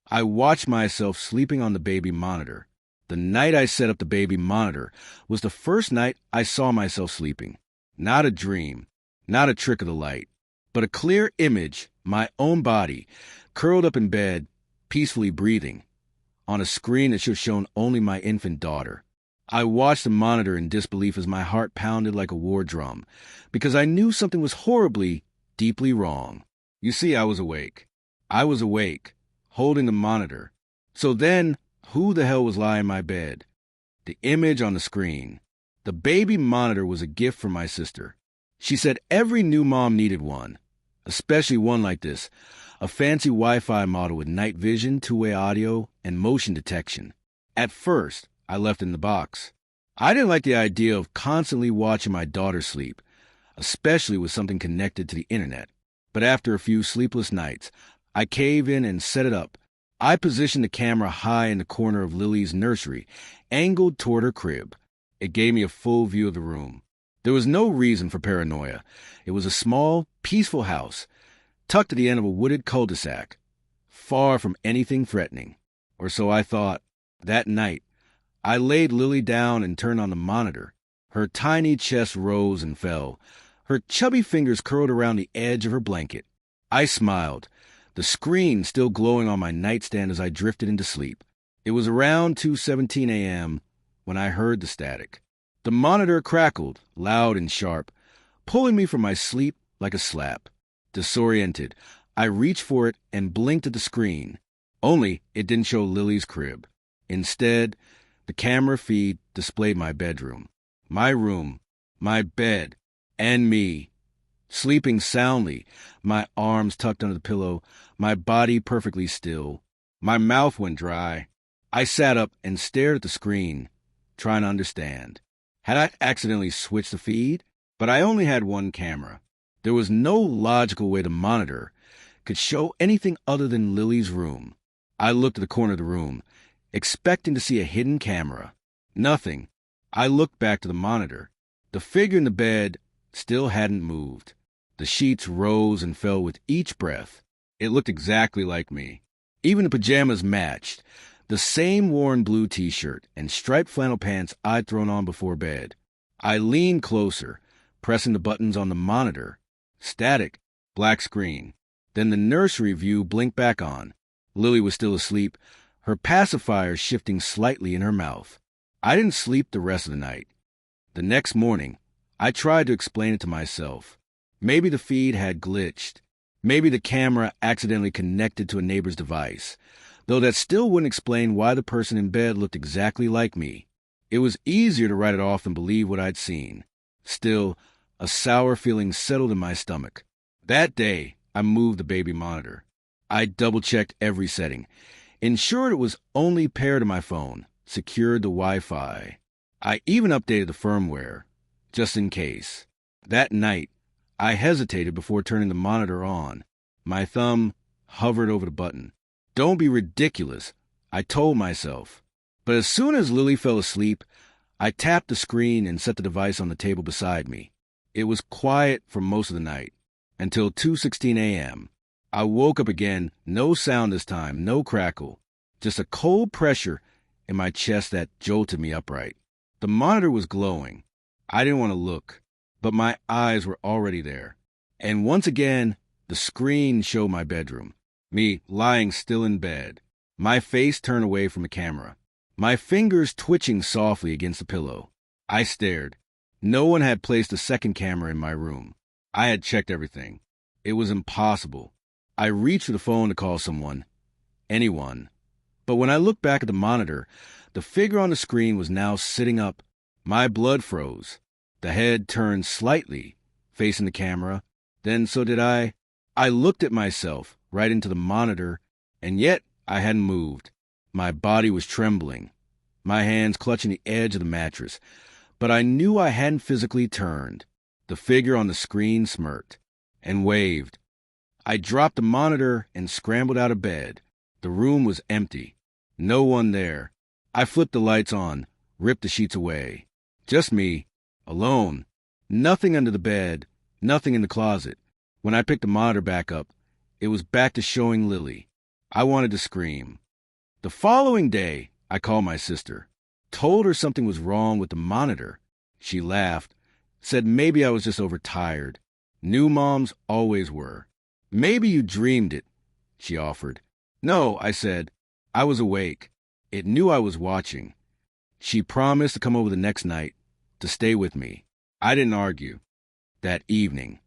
I watched myself sleeping on the baby monitor. The night I set up the baby monitor was the first night I saw myself sleeping. Not a dream, not a trick of the light, but a clear image, my own body, curled up in bed, peacefully breathing, on a screen that should have shown only my infant daughter. I watched the monitor in disbelief as my heart pounded like a war drum, because I knew something was horribly, deeply wrong. You see, I was awake. I was awake, holding the monitor. So then, who the hell was lying in my bed? The image on the screen. The baby monitor was a gift from my sister. She said every new mom needed one, especially one like this, a fancy Wi-Fi model with night vision, two-way audio, and motion detection. At first, I left it in the box. I didn't like the idea of constantly watching my daughter sleep, especially with something connected to the internet. But after a few sleepless nights, I caved in and set it up. I positioned the camera high in the corner of Lily's nursery, angled toward her crib. It gave me a full view of the room. There was no reason for paranoia. It was a small, peaceful house, tucked at the end of a wooded cul-de-sac, far from anything threatening. Or so I thought. That night, I laid Lily down and turned on the monitor. Her tiny chest rose and fell. Her chubby fingers curled around the edge of her blanket. I smiled, the screen still glowing on my nightstand as I drifted into sleep. It was around 2:17 a.m. when I heard the static. The monitor crackled, loud and sharp, pulling me from my sleep like a slap. Disoriented, I reached for it and blinked at the screen. Only it didn't show Lily's crib. Instead, the camera feed displayed my bedroom, my room, my bed, and me, sleeping soundly, my arms tucked under the pillow, my body perfectly still. My mouth went dry. I sat up and stared at the screen, trying to understand. Had I accidentally switched the feed? But I only had one camera. There was no logical way the monitor could show anything other than Lily's room. I looked at the corner of the room, expecting to see a hidden camera. Nothing. I looked back to the monitor. The figure in the bed still hadn't moved. The sheets rose and fell with each breath. It looked exactly like me. Even the pajamas matched. The same worn blue t-shirt and striped flannel pants I'd thrown on before bed. I leaned closer, pressing the buttons on the monitor. Static, black screen. Then the nursery view blinked back on. Lily was still asleep, her pacifier shifting slightly in her mouth. I didn't sleep the rest of the night. The next morning, I tried to explain it to myself. Maybe the feed had glitched. Maybe the camera accidentally connected to a neighbor's device, though that still wouldn't explain why the person in bed looked exactly like me. It was easier to write it off than believe what I'd seen. Still, a sour feeling settled in my stomach. That day, I moved the baby monitor. I double-checked every setting, ensured it was only paired to my phone, secured the Wi-Fi. I even updated the firmware, just in case. That night, I hesitated before turning the monitor on. My thumb hovered over the button. Don't be ridiculous, I told myself. But as soon as Lily fell asleep, I tapped the screen and set the device on the table beside me. It was quiet for most of the night, until 2:16 a.m. I woke up again, no sound this time, no crackle, just a cold pressure in my chest that jolted me upright. The monitor was glowing. I didn't want to look, but my eyes were already there. And once again, the screen showed my bedroom, me lying still in bed, my face turned away from the camera, my fingers twitching softly against the pillow. I stared. No one had placed a second camera in my room. I had checked everything. It was impossible. I reached for the phone to call someone, anyone. But when I looked back at the monitor, the figure on the screen was now sitting up. My blood froze. The head turned slightly, facing the camera. Then so did I. I looked at myself, right into the monitor, and yet I hadn't moved. My body was trembling, my hands clutching the edge of the mattress. But I knew I hadn't physically turned. The figure on the screen smirked and waved. I dropped the monitor and scrambled out of bed. The room was empty. No one there. I flipped the lights on, ripped the sheets away. Just me, alone. Nothing under the bed, nothing in the closet. When I picked the monitor back up, it was back to showing Lily. I wanted to scream. The following day, I called my sister, told her something was wrong with the monitor. She laughed, said maybe I was just overtired. New moms always were. Maybe you dreamed it, she offered. No, I said. I was awake. It knew I was watching. She promised to come over the next night, to stay with me. I didn't argue. That evening,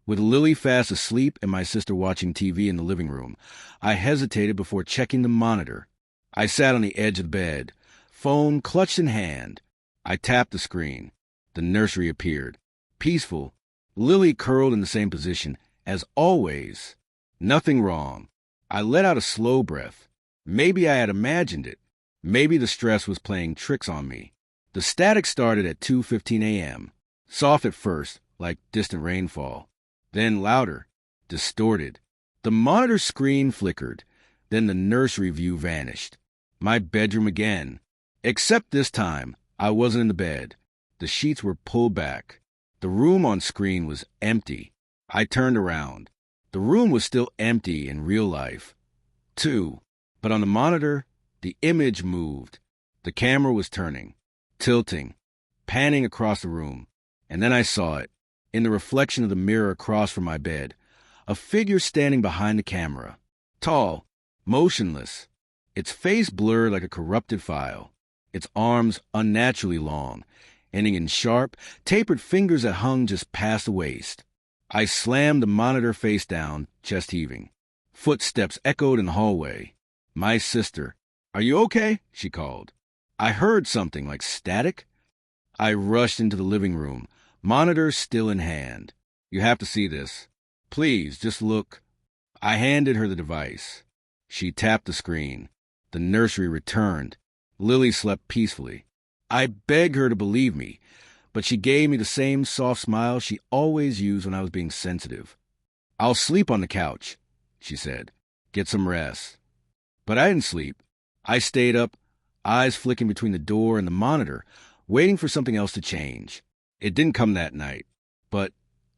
with Lily fast asleep and my sister watching TV in the living room, I hesitated before checking the monitor. I sat on the edge of the bed, phone clutched in hand. I tapped the screen. The nursery appeared. Peaceful. Lily curled in the same position, as always. Nothing wrong. I let out a slow breath. Maybe I had imagined it. Maybe the stress was playing tricks on me. The static started at 2:15 a.m., soft at first, like distant rainfall. Then louder, distorted. The monitor screen flickered. Then the nursery view vanished. My bedroom again. Except this time, I wasn't in the bed. The sheets were pulled back. The room on screen was empty. I turned around. The room was still empty in real life, too. But on the monitor, the image moved. The camera was turning, tilting, panning across the room. And then I saw it, in the reflection of the mirror across from my bed, a figure standing behind the camera. Tall, motionless, its face blurred like a corrupted file, its arms unnaturally long, ending in sharp, tapered fingers that hung just past the waist. I slammed the monitor face down, chest heaving. Footsteps echoed in the hallway. My sister. "Are you okay?" she called. I heard something like static. I rushed into the living room, monitor still in hand. "You have to see this. Please, just look." I handed her the device. She tapped the screen. The nursery returned. Lily slept peacefully. I begged her to believe me, but she gave me the same soft smile she always used when I was being sensitive. "I'll sleep on the couch," she said. "Get some rest." But I didn't sleep. I stayed up, eyes flicking between the door and the monitor, waiting for something else to change. It didn't come that night, but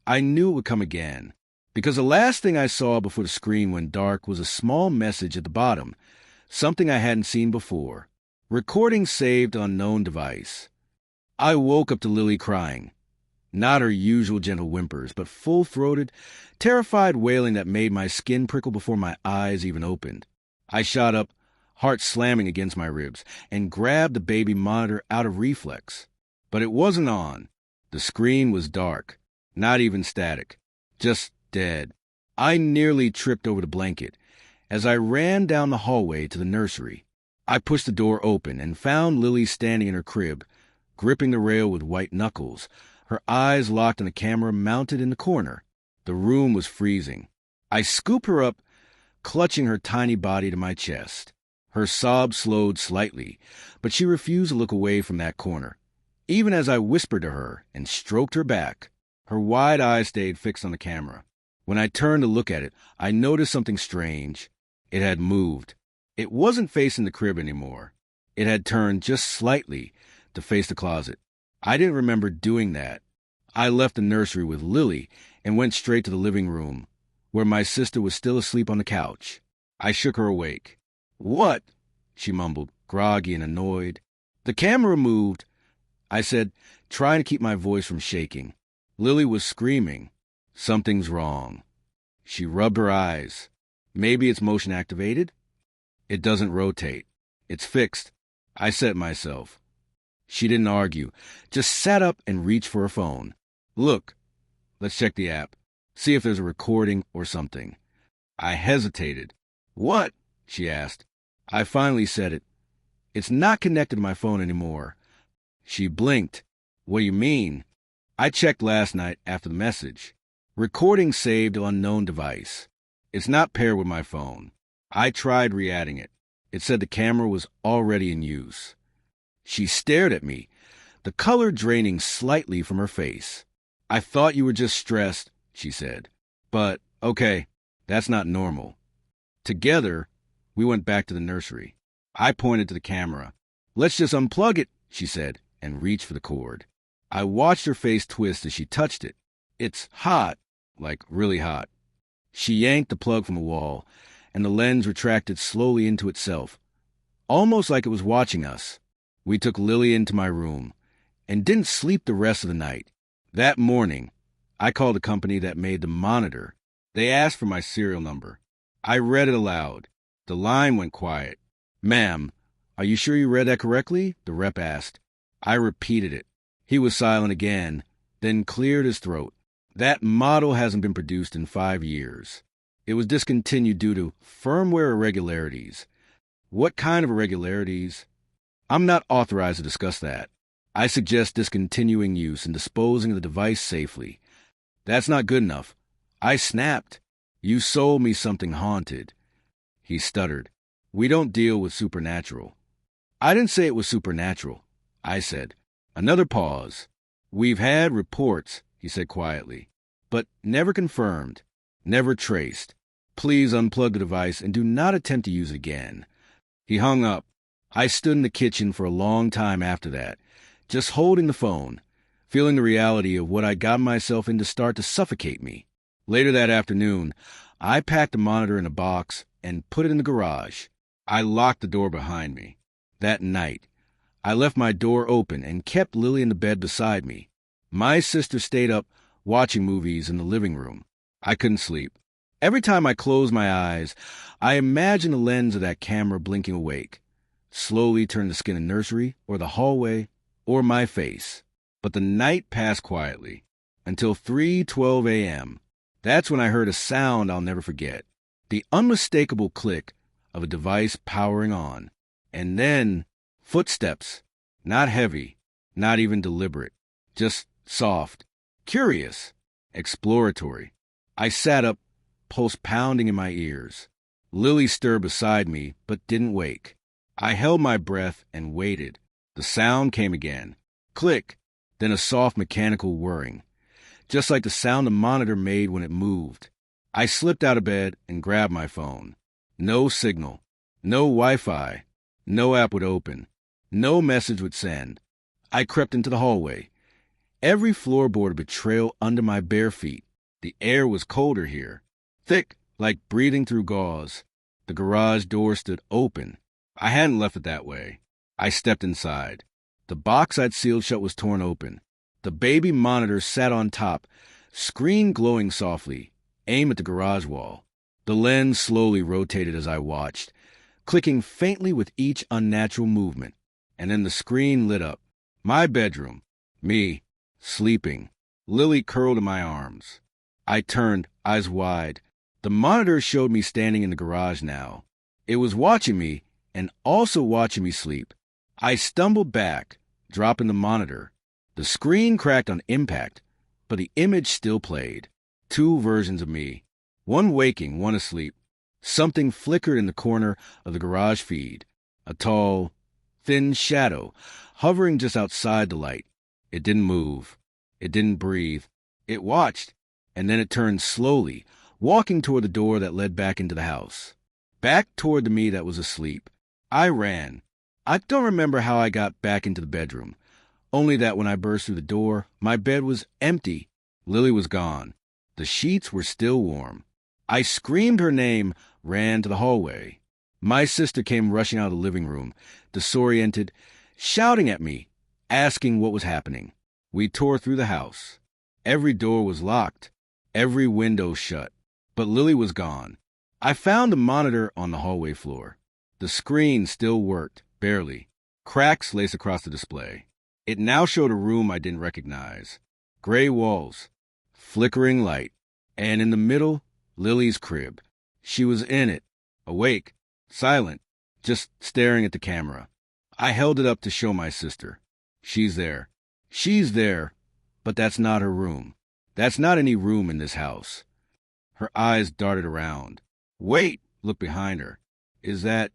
I knew it would come again, because the last thing I saw before the screen went dark was a small message at the bottom, something I hadn't seen before. "Recording saved unknown device." I woke up to Lily crying. Not her usual gentle whimpers, but full-throated, terrified wailing that made my skin prickle before my eyes even opened. I shot up, heart slamming against my ribs, and grabbed the baby monitor out of reflex. But it wasn't on. The screen was dark, not even static, just dead. I nearly tripped over the blanket as I ran down the hallway to the nursery. I pushed the door open and found Lily standing in her crib, gripping the rail with white knuckles, her eyes locked on the camera mounted in the corner. The room was freezing. I scooped her up, clutching her tiny body to my chest. Her sobs slowed slightly, but she refused to look away from that corner. Even as I whispered to her and stroked her back, her wide eyes stayed fixed on the camera. When I turned to look at it, I noticed something strange. It had moved. It wasn't facing the crib anymore. It had turned just slightly to face the closet. I didn't remember doing that. I left the nursery with Lily and went straight to the living room, where my sister was still asleep on the couch. I shook her awake. "What?" she mumbled, groggy and annoyed. "The camera moved," I said, trying to keep my voice from shaking. Lily was screaming. "Something's wrong." She rubbed her eyes. "Maybe it's motion activated?" "It doesn't rotate. It's fixed," I said to myself. She didn't argue, just sat up and reached for her phone. "Look, let's check the app, see if there's a recording or something." I hesitated. "What?" she asked. I finally said it. "It's not connected to my phone anymore." She blinked. "What do you mean?" I checked last night after the message. "Recording saved to unknown device. It's not paired with my phone." I tried re-adding it. It said the camera was already in use. She stared at me, the color draining slightly from her face. "I thought you were just stressed," she said. "But, okay, that's not normal." Together, we went back to the nursery. I pointed to the camera. "Let's just unplug it," she said, and reached for the cord. I watched her face twist as she touched it. "It's hot, like really hot." She yanked the plug from the wall, and the lens retracted slowly into itself, almost like it was watching us. We took Lily into my room and didn't sleep the rest of the night. That morning, I called the company that made the monitor. They asked for my serial number. I read it aloud. The line went quiet. "Ma'am, are you sure you read that correctly?" the rep asked. I repeated it. He was silent again, then cleared his throat. "That model hasn't been produced in 5 years. It was discontinued due to firmware irregularities." "What kind of irregularities?" "I'm not authorized to discuss that. I suggest discontinuing use and disposing of the device safely." "That's not good enough." I snapped. "You sold me something haunted." He stuttered. "We don't deal with supernatural." "I didn't say it was supernatural," I said. Another pause. "We've had reports," he said quietly, "but never confirmed, never traced. Please unplug the device and do not attempt to use it again." He hung up. I stood in the kitchen for a long time after that, just holding the phone, feeling the reality of what I'd gotten myself into start to suffocate me. Later that afternoon, I packed the monitor in a box and put it in the garage. I locked the door behind me. That night, I left my door open and kept Lily in the bed beside me. My sister stayed up watching movies in the living room. I couldn't sleep. Every time I closed my eyes, I imagined the lens of that camera blinking awake, slowly turn the skin in nursery or the hallway or my face. But the night passed quietly until 3:12 a.m. That's when I heard a sound I'll never forget. The unmistakable click of a device powering on. And then footsteps. Not heavy, not even deliberate. Just soft, curious, exploratory. I sat up, pulse pounding in my ears. Lily stirred beside me, but didn't wake. I held my breath and waited. The sound came again. Click, then a soft mechanical whirring, just like the sound the monitor made when it moved. I slipped out of bed and grabbed my phone. No signal, no Wi-Fi, no app would open, no message would send. I crept into the hallway. Every floorboard a betrayal under my bare feet. The air was colder here, thick like breathing through gauze. The garage door stood open. I hadn't left it that way. I stepped inside. The box I'd sealed shut was torn open. The baby monitor sat on top, screen glowing softly, aimed at the garage wall. The lens slowly rotated as I watched, clicking faintly with each unnatural movement. And then the screen lit up. My bedroom. Me. Sleeping. Lily curled in my arms. I turned, eyes wide. The monitor showed me standing in the garage now. It was watching me and also watching me sleep. I stumbled back, dropping the monitor. The screen cracked on impact, but the image still played. 2 versions of me. One waking, one asleep. Something flickered in the corner of the garage feed. A tall, thin shadow, hovering just outside the light. It didn't move. It didn't breathe. It watched, and then it turned slowly, walking toward the door that led back into the house. Back toward the me that was asleep. I ran. I don't remember how I got back into the bedroom, only that when I burst through the door, my bed was empty. Lily was gone. The sheets were still warm. I screamed her name, ran to the hallway. My sister came rushing out of the living room, disoriented, shouting at me, asking what was happening. We tore through the house. Every door was locked, every window shut, but Lily was gone. I found the monitor on the hallway floor. The screen still worked, barely. Cracks laced across the display. It now showed a room I didn't recognize. Gray walls, flickering light, and in the middle, Lily's crib. She was in it, awake, silent, just staring at the camera. I held it up to show my sister. She's there. She's there, but that's not her room. That's not any room in this house. Her eyes darted around. Wait! Look behind her. Is that...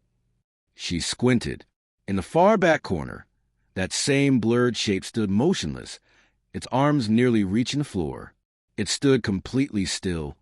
She squinted. In the far back corner, that same blurred shape stood motionless, its arms nearly reaching the floor. It stood completely still,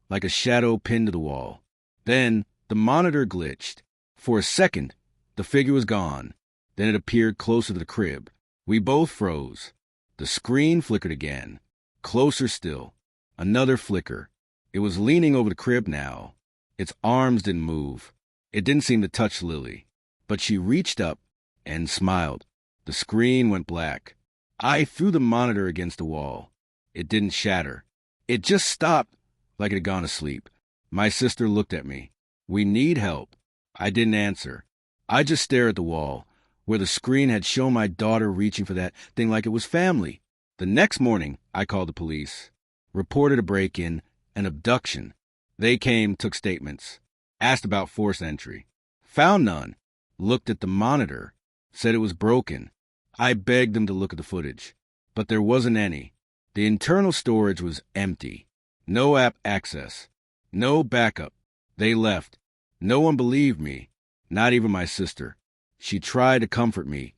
like a shadow pinned to the wall. Then the monitor glitched. For a second, the figure was gone. Then it appeared closer to the crib. We both froze. The screen flickered again. Closer still. Another flicker. It was leaning over the crib now. Its arms didn't move. It didn't seem to touch Lily. But she reached up and smiled. The screen went black. I threw the monitor against the wall. It didn't shatter. It just stopped like it had gone to sleep. My sister looked at me. "We need help." I didn't answer. I just stared at the wall, where the screen had shown my daughter reaching for that thing like it was family. The next morning, I called the police, reported a break-in, an abduction. They came, took statements, asked about forced entry. Found none. Looked at the monitor, said it was broken. I begged them to look at the footage, but there wasn't any. The internal storage was empty. No app access. No backup. They left. No one believed me, not even my sister. She tried to comfort me,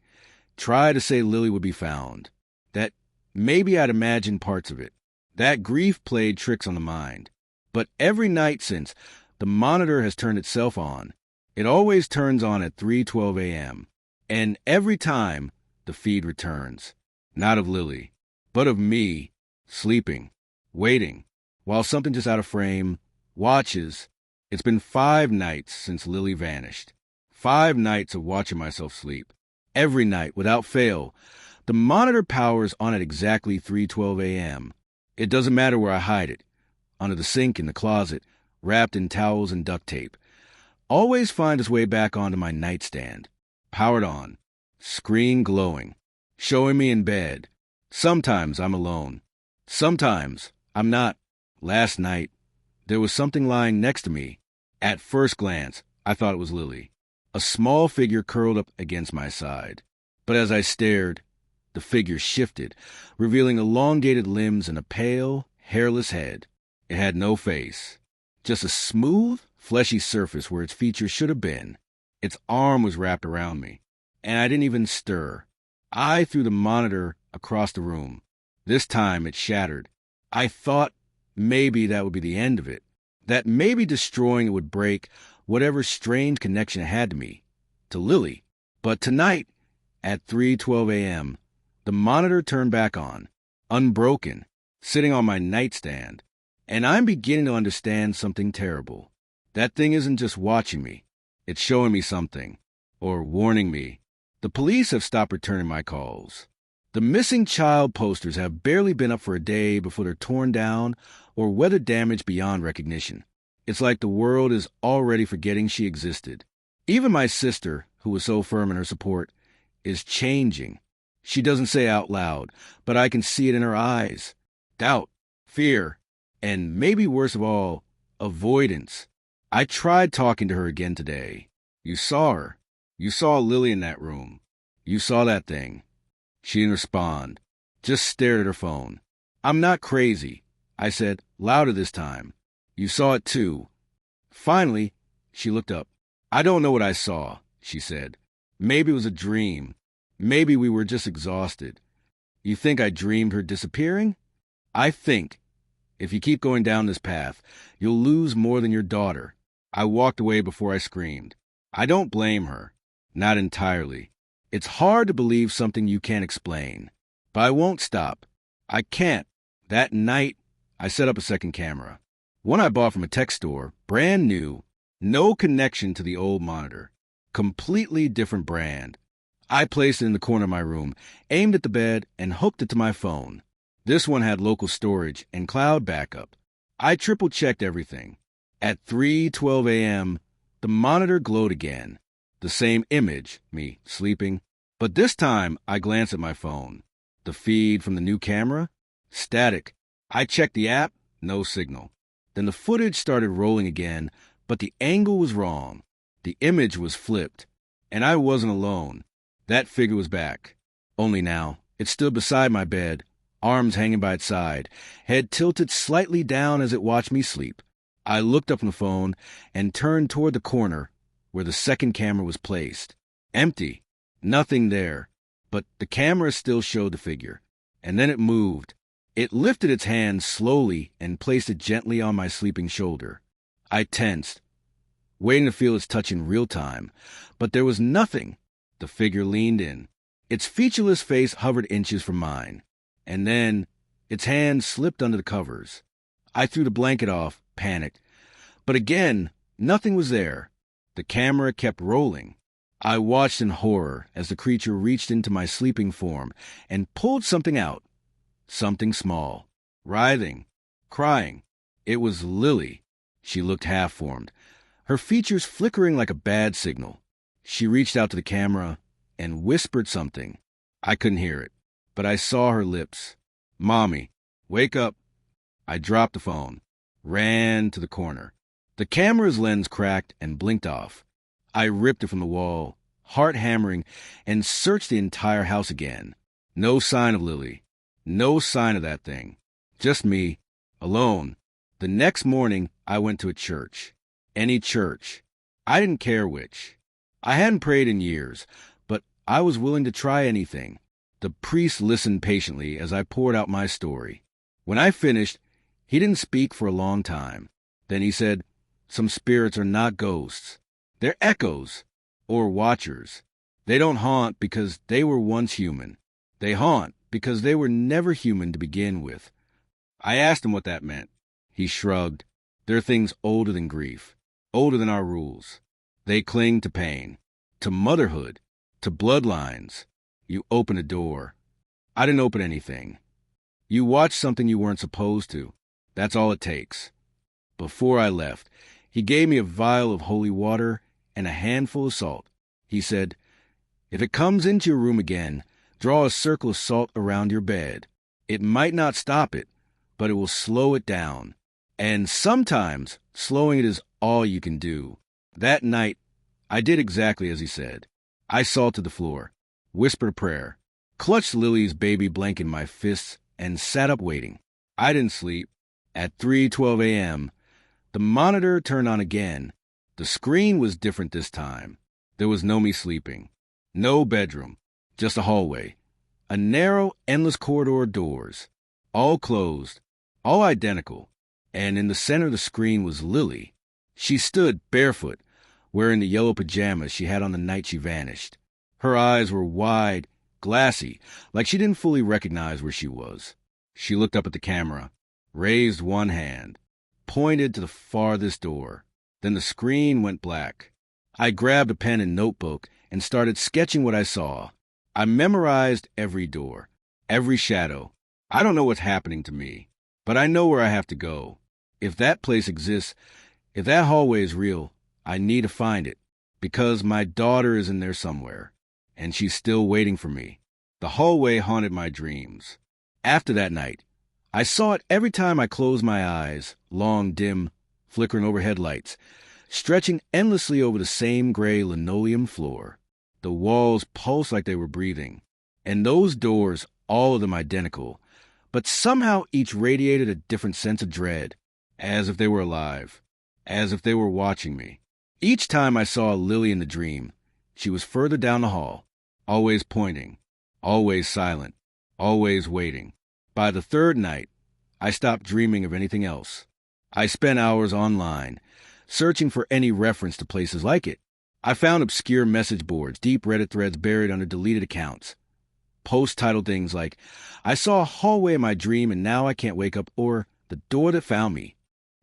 tried to say Lily would be found, that maybe I'd imagined parts of it. That grief played tricks on the mind. But every night since, the monitor has turned itself on. It always turns on at 3:12 a.m. And every time, the feed returns. Not of Lily, but of me, sleeping, waiting, while something just out of frame watches. It's been 5 nights since Lily vanished. 5 nights of watching myself sleep. Every night, without fail. The monitor powers on at exactly 3:12 a.m. It doesn't matter where I hide it. Under the sink, in the closet, wrapped in towels and duct tape. Always find its way back onto my nightstand. Powered on. Screen glowing. Showing me in bed. Sometimes I'm alone. Sometimes I'm not. Last night, there was something lying next to me. At first glance, I thought it was Lily. A small figure curled up against my side. But as I stared, the figure shifted, revealing elongated limbs and a pale, hairless head. It had no face. Just a smooth, fleshy surface where its features should have been. Its arm was wrapped around me, and I didn't even stir. I threw the monitor across the room. This time it shattered. I thought maybe that would be the end of it, that maybe destroying it would break whatever strange connection it had to me, to Lily. But tonight, at 3:12 a.m., the monitor turned back on, unbroken, sitting on my nightstand, and I'm beginning to understand something terrible. That thing isn't just watching me. It's showing me something, or warning me. The police have stopped returning my calls. The missing child posters have barely been up for a day before they're torn down or weather damaged beyond recognition. It's like the world is already forgetting she existed. Even my sister, who was so firm in her support, is changing. She doesn't say out loud, but I can see it in her eyes. Doubt, fear, and maybe worst of all, avoidance. I tried talking to her again today. You saw her. You saw Lily in that room. You saw that thing. She didn't respond, just stared at her phone. I'm not crazy, I said, louder this time. You saw it too. Finally, she looked up. I don't know what I saw, she said. Maybe it was a dream. Maybe we were just exhausted. You think I dreamed her disappearing? I think, if you keep going down this path, you'll lose more than your daughter. I walked away before I screamed. I don't blame her. Not entirely. It's hard to believe something you can't explain. But I won't stop. I can't. That night, I set up a second camera. One I bought from a tech store, brand new, no connection to the old monitor. Completely different brand. I placed it in the corner of my room, aimed at the bed, and hooked it to my phone. This one had local storage and cloud backup. I triple-checked everything. At 3:12 a.m., the monitor glowed again. The same image, me sleeping. But this time, I glanced at my phone. The feed from the new camera? Static. I checked the app, no signal. Then the footage started rolling again, but the angle was wrong. The image was flipped. And I wasn't alone. That figure was back. Only now, it stood beside my bed, arms hanging by its side, head tilted slightly down as it watched me sleep. I looked up from the phone and turned toward the corner where the second camera was placed. Empty. Nothing there. But the camera still showed the figure. And then it moved. It lifted its hand slowly and placed it gently on my sleeping shoulder. I tensed, waiting to feel its touch in real time. But there was nothing. The figure leaned in. Its featureless face hovered inches from mine. And then its hand slipped under the covers. I threw the blanket off, panicked. But again, Nothing was there. The camera kept rolling. I watched in horror as the creature reached into my sleeping form and pulled something out. Something small, writhing, crying. It was Lily. She looked half-formed, her features flickering like a bad signal. She reached out to the camera and whispered something. I couldn't hear it, but I saw her lips. "Mommy, wake up." I dropped the phone, ran to the corner. The camera's lens cracked and blinked off. I ripped it from the wall, heart hammering, and searched the entire house again. No sign of Lily. No sign of that thing. Just me, alone. The next morning, I went to a church. Any church. I didn't care which. I hadn't prayed in years, but I was willing to try anything. The priest listened patiently as I poured out my story. When I finished, he didn't speak for a long time. Then he said, "Some spirits are not ghosts. They're echoes, or watchers. They don't haunt because they were once human. They haunt because they were never human to begin with." I asked him what that meant. He shrugged. "They're things older than grief, older than our rules. They cling to pain, to motherhood, to bloodlines. You open a door." I didn't open anything. You watch something you weren't supposed to. That's all it takes. Before I left, he gave me a vial of holy water and a handful of salt. He said, "If it comes into your room again, draw a circle of salt around your bed. It might not stop it, but it will slow it down. And sometimes slowing it is all you can do." That night, I did exactly as he said. I salted the floor, whispered a prayer, clutched Lily's baby blanket in my fists, and sat up waiting. I didn't sleep. At 3:12 a.m., the monitor turned on again. The screen was different this time. There was no me sleeping. No bedroom. Just a hallway. A narrow, endless corridor of doors. All closed. All identical. And in the center of the screen was Lily. She stood barefoot, wearing the yellow pajamas she had on the night she vanished. Her eyes were wide, glassy, like she didn't fully recognize where she was. She looked up at the camera, raised one hand, pointed to the farthest door. Then the screen went black. I grabbed a pen and notebook and started sketching what I saw. I memorized every door, every shadow. I don't know what's happening to me, but I know where I have to go. If that place exists, if that hallway is real, I need to find it, because my daughter is in there somewhere, and she's still waiting for me. The hallway haunted my dreams. After that night, I saw it every time I closed my eyes, long, dim, flickering overhead lights, stretching endlessly over the same gray linoleum floor. The walls pulsed like they were breathing, and those doors, all of them identical, but somehow each radiated a different sense of dread, as if they were alive, as if they were watching me. Each time I saw Lily in the dream, she was further down the hall, always pointing, always silent, always waiting. By the third night, I stopped dreaming of anything else. I spent hours online, searching for any reference to places like it. I found obscure message boards, deep Reddit threads buried under deleted accounts. Posts titled things like, "I saw a hallway in my dream and now I can't wake up," or "The door that found me."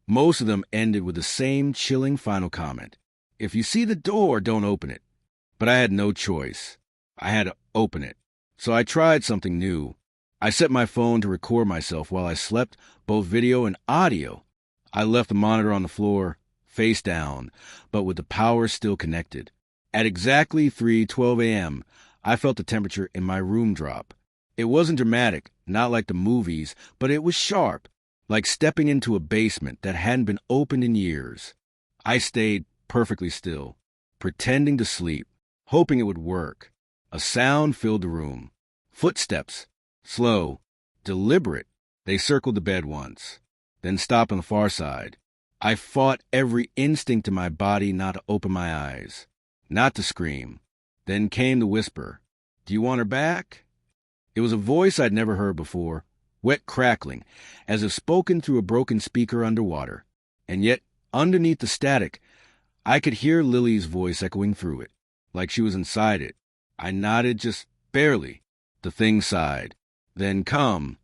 Most of them ended with the same chilling final comment: "If you see the door, don't open it." But I had no choice. I had to open it. So I tried something new. I set my phone to record myself while I slept, both video and audio. I left the monitor on the floor, face down, but with the power still connected. At exactly 3:12 a.m., I felt the temperature in my room drop. It wasn't dramatic, not like the movies, but it was sharp, like stepping into a basement that hadn't been opened in years. I stayed perfectly still, pretending to sleep, hoping it would work. A sound filled the room. Footsteps. Slow, deliberate. They circled the bed once, then stopped on the far side. I fought every instinct in my body not to open my eyes, not to scream. Then came the whisper, "Do you want her back?" It was a voice I'd never heard before, wet crackling, as if spoken through a broken speaker underwater. And yet, underneath the static, I could hear Lily's voice echoing through it, like she was inside it. I nodded just barely. The thing sighed. "Then come."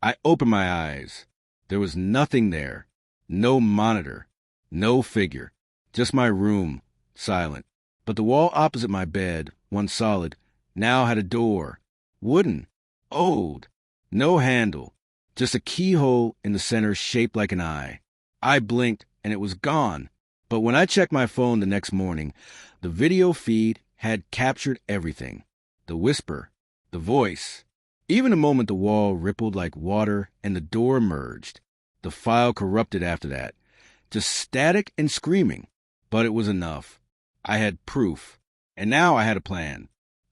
I opened my eyes. There was nothing there. No monitor. No figure. Just my room, silent. But the wall opposite my bed, once solid, now had a door. Wooden. Old. No handle. Just a keyhole in the center shaped like an eye. I blinked, and it was gone. But when I checked my phone the next morning, the video feed had captured everything. The whisper. The voice. Even a moment the wall rippled like water, and the door emerged. The file corrupted after that. Just static and screaming. But it was enough. I had proof. And now I had a plan.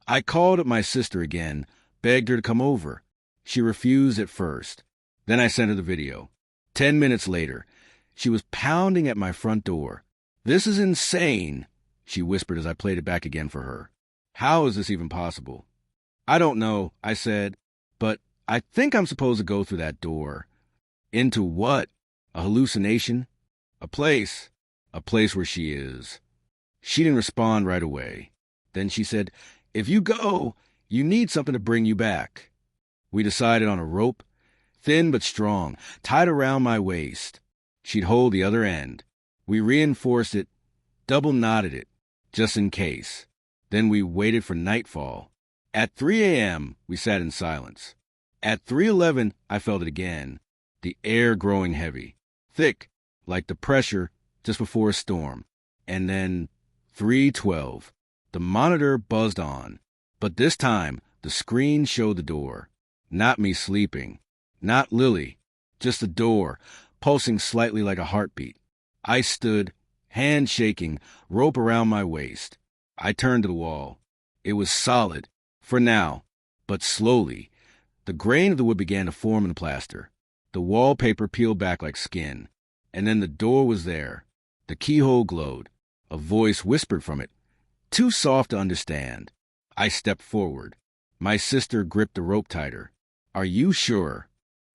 I called up my sister again, begged her to come over. She refused at first. Then I sent her the video. 10 minutes later, she was pounding at my front door. "This is insane," she whispered as I played it back again for her. "How is this even possible?" "I don't know," I said, "but I think I'm supposed to go through that door." "Into what? A hallucination? A place where she is." She didn't respond right away. Then she said, "If you go, you need something to bring you back." We decided on a rope, thin but strong, tied around my waist. She'd hold the other end. We reinforced it, double knotted it, just in case. Then we waited for nightfall. At 3 a.m., we sat in silence. At 3:11, I felt it again, the air growing heavy, thick, like the pressure just before a storm. And then 3:12, the monitor buzzed on. But this time, the screen showed the door. Not me sleeping. Not Lily. Just the door, pulsing slightly like a heartbeat. I stood, hand shaking, rope around my waist. I turned to the wall. It was solid, for now, but slowly. The grain of the wood began to form in the plaster. The wallpaper peeled back like skin. And then the door was there. The keyhole glowed. A voice whispered from it, too soft to understand. I stepped forward. My sister gripped the rope tighter. "Are you sure?"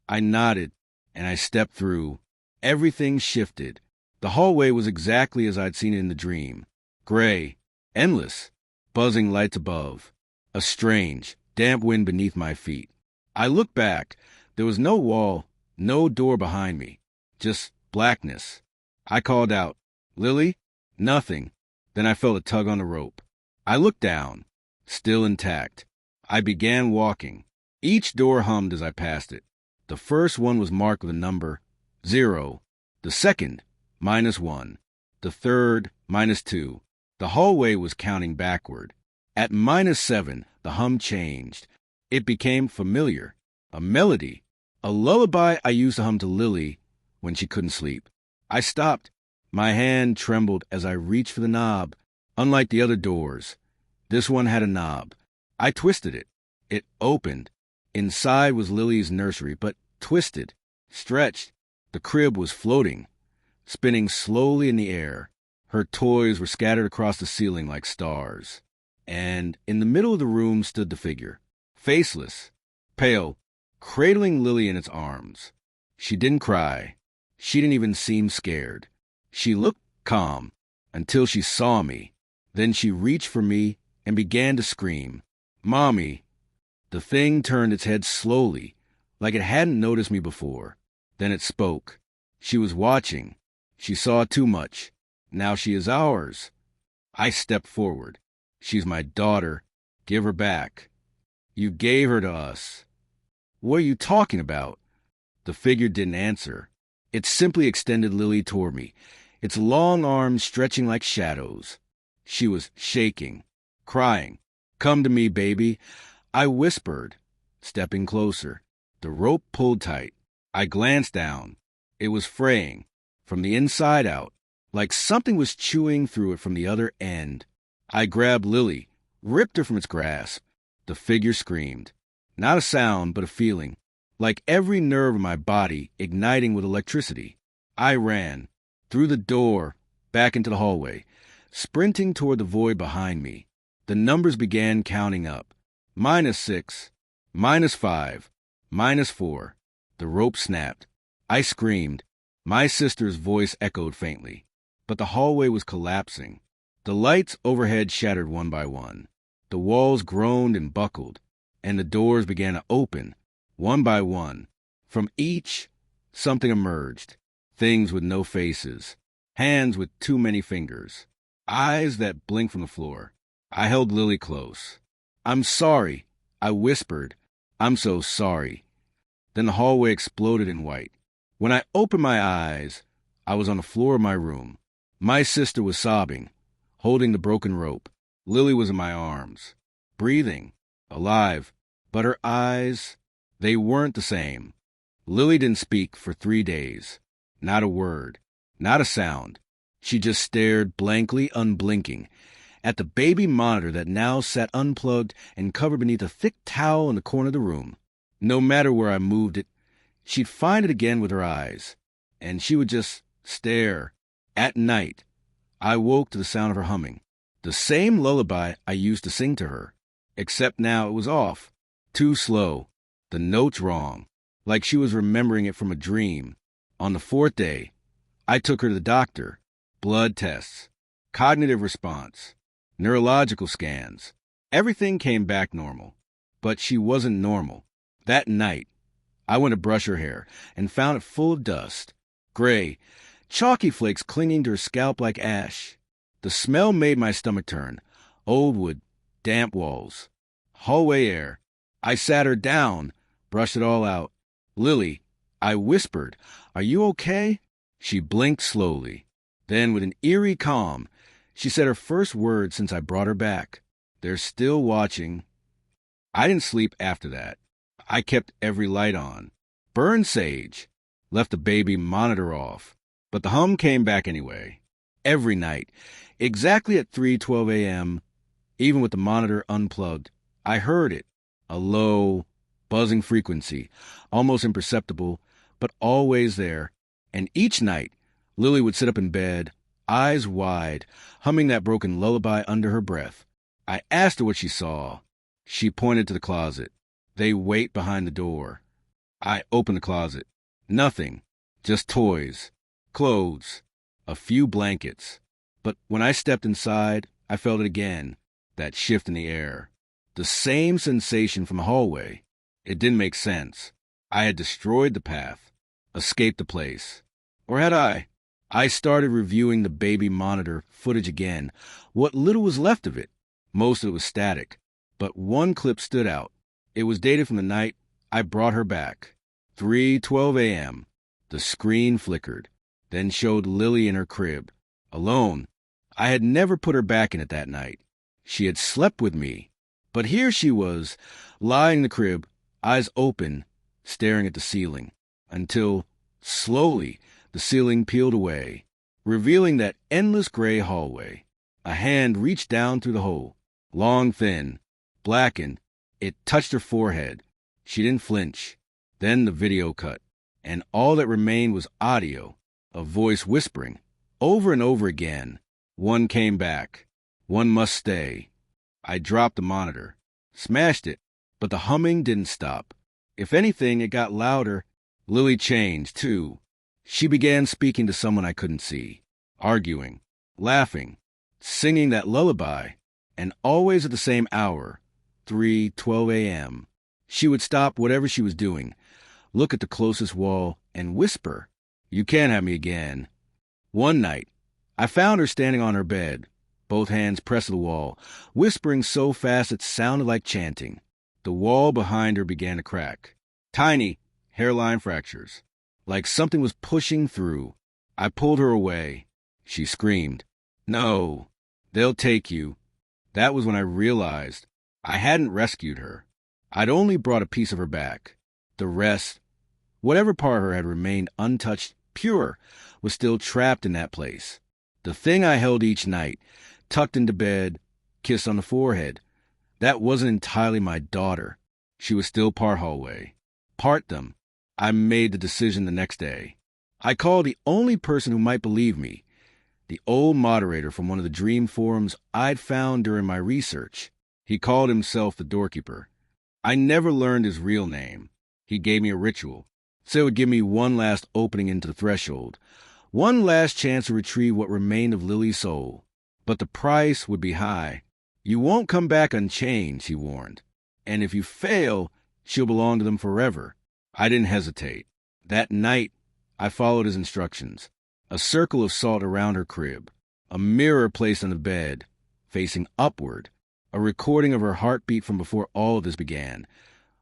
I nodded, and I stepped through. Everything shifted. The hallway was exactly as I'd seen it in the dream. Gray, endless, buzzing lights above. A strange, damp wind beneath my feet. I looked back. There was no wall, no door behind me. Just blackness. I called out, "Lily?" Nothing. Then I felt a tug on the rope. I looked down. Still intact. I began walking. Each door hummed as I passed it. The first one was marked with a number, 0. The second, -1. The third, -2. The hallway was counting backward. At -7, the hum changed. It became familiar. A melody. A lullaby I used to hum to Lily when she couldn't sleep. I stopped. My hand trembled as I reached for the knob. Unlike the other doors, this one had a knob. I twisted it. It opened. Inside was Lily's nursery, but twisted, stretched. The crib was floating, spinning slowly in the air. Her toys were scattered across the ceiling like stars. And in the middle of the room stood the figure, faceless, pale, cradling Lily in its arms. She didn't cry. She didn't even seem scared. She looked calm until she saw me. Then she reached for me and began to scream, "Mommy!" The thing turned its head slowly, like it hadn't noticed me before. Then it spoke. She was watching. She saw too much. "Now she is ours." I stepped forward. "She's my daughter. Give her back." "You gave her to us." "What are you talking about?" The figure didn't answer. It simply extended Lily toward me, its long arms stretching like shadows. She was shaking, crying. "Come to me, baby." I whispered, stepping closer. The rope pulled tight. I glanced down. It was fraying, from the inside out, like something was chewing through it from the other end. I grabbed Lily, ripped her from its grasp. The figure screamed. Not a sound, but a feeling, like every nerve in my body igniting with electricity. I ran, through the door, back into the hallway, sprinting toward the void behind me. The numbers began counting up. -6, -5, -4. The rope snapped. I screamed. My sister's voice echoed faintly. But the hallway was collapsing. The lights overhead shattered one by one. The walls groaned and buckled, and the doors began to open, one by one. From each, something emerged. Things with no faces. hands with too many fingers, eyes that blinked from the floor. I held Lily close. "I'm sorry," I whispered. "I'm so sorry." Then the hallway exploded in white. When I opened my eyes, I was on the floor of my room. My sister was sobbing, holding the broken rope. Lily was in my arms, breathing, alive, but her eyes, they weren't the same. Lily didn't speak for 3 days. Not a word, not a sound. She just stared blankly, unblinking, at the baby monitor that now sat unplugged and covered beneath a thick towel in the corner of the room. No matter where I moved it, she'd find it again with her eyes, and she would just stare. At night, I woke to the sound of her humming, the same lullaby I used to sing to her, except now it was off, too slow, the notes wrong, like she was remembering it from a dream. On the 4th day, I took her to the doctor. Blood tests, cognitive response, neurological scans. Everything came back normal, but she wasn't normal. That night, I went to brush her hair and found it full of dust, gray, chalky flakes clinging to her scalp like ash. The smell made my stomach turn. Old wood, damp walls, hallway air. I sat her down, brushed it all out. "Lily," I whispered, "are you okay?" She blinked slowly. Then, with an eerie calm, she said her first words since I brought her back. "They're still watching." I didn't sleep after that. I kept every light on. Burned sage. Left the baby monitor off. But the hum came back anyway. Every night. Exactly at 3:12 a.m., even with the monitor unplugged, I heard it. A low, buzzing frequency, almost imperceptible, but always there. And each night, Lily would sit up in bed, eyes wide, humming that broken lullaby under her breath. I asked her what she saw. She pointed to the closet. "They wait behind the door." I opened the closet. Nothing. Just toys, clothes, a few blankets. But when I stepped inside, I felt it again, that shift in the air. The same sensation from the hallway. It didn't make sense. I had destroyed the path, escaped the place. Or had I? I started reviewing the baby monitor footage again, what little was left of it. Most of it was static, but one clip stood out. It was dated from the night I brought her back. 3:12 a.m. The screen flickered, then showed Lily in her crib, alone. I had never put her back in it that night. She had slept with me. But here she was, lying in the crib, eyes open, staring at the ceiling, until, slowly, the ceiling peeled away, revealing that endless gray hallway. A hand reached down through the hole, long, thin, blackened. It touched her forehead. She didn't flinch. Then the video cut, and all that remained was audio, a voice whispering, over and over again. "One came back. One must stay." I dropped the monitor, smashed it, but the humming didn't stop. If anything, it got louder. Lily changed, too. She began speaking to someone I couldn't see, arguing, laughing, singing that lullaby, and always at the same hour, 3:12 a.m. She would stop whatever she was doing, look at the closest wall, and whisper, "You can't have me again." One night, I found her standing on her bed, both hands pressed to the wall, whispering so fast it sounded like chanting. The wall behind her began to crack. Tiny hairline fractures, like something was pushing through. I pulled her away. She screamed, "No, they'll take you." That was when I realized I hadn't rescued her. I'd only brought a piece of her back. The rest, whatever part of her had remained untouched, pure, was still trapped in that place. The thing I held each night, tucked into bed, kissed on the forehead, that wasn't entirely my daughter. She was still part hallway, part them. I made the decision the next day. I called the only person who might believe me, the old moderator from one of the dream forums I'd found during my research. He called himself the doorkeeper. I never learned his real name. He gave me a ritual, said it would give me one last opening into the threshold, one last chance to retrieve what remained of Lily's soul. But the price would be high. "You won't come back unchanged," he warned. "And if you fail, she'll belong to them forever." I didn't hesitate. That night, I followed his instructions. a circle of salt around her crib, a mirror placed on the bed, facing upward, a recording of her heartbeat from before all of this began,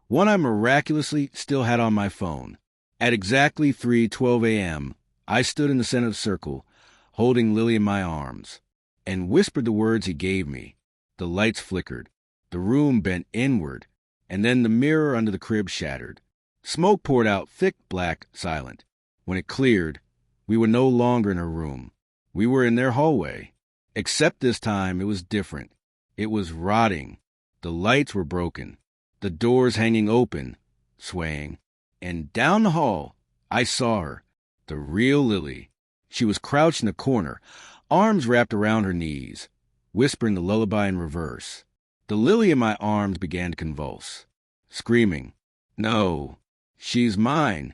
one I miraculously still had on my phone. At exactly 3:12 a.m., I stood in the center of the circle, holding Lily in my arms, and whispered the words he gave me. The lights flickered, the room bent inward, and then the mirror under the crib shattered. Smoke poured out, thick, black, silent. When it cleared, we were no longer in her room. We were in their hallway. Except this time it was different. It was rotting. The lights were broken, the doors hanging open, swaying. And down the hall, I saw her, the real Lily. She was crouched in a corner, arms wrapped around her knees, whispering the lullaby in reverse. The Lily in my arms began to convulse, screaming, "No, she's mine."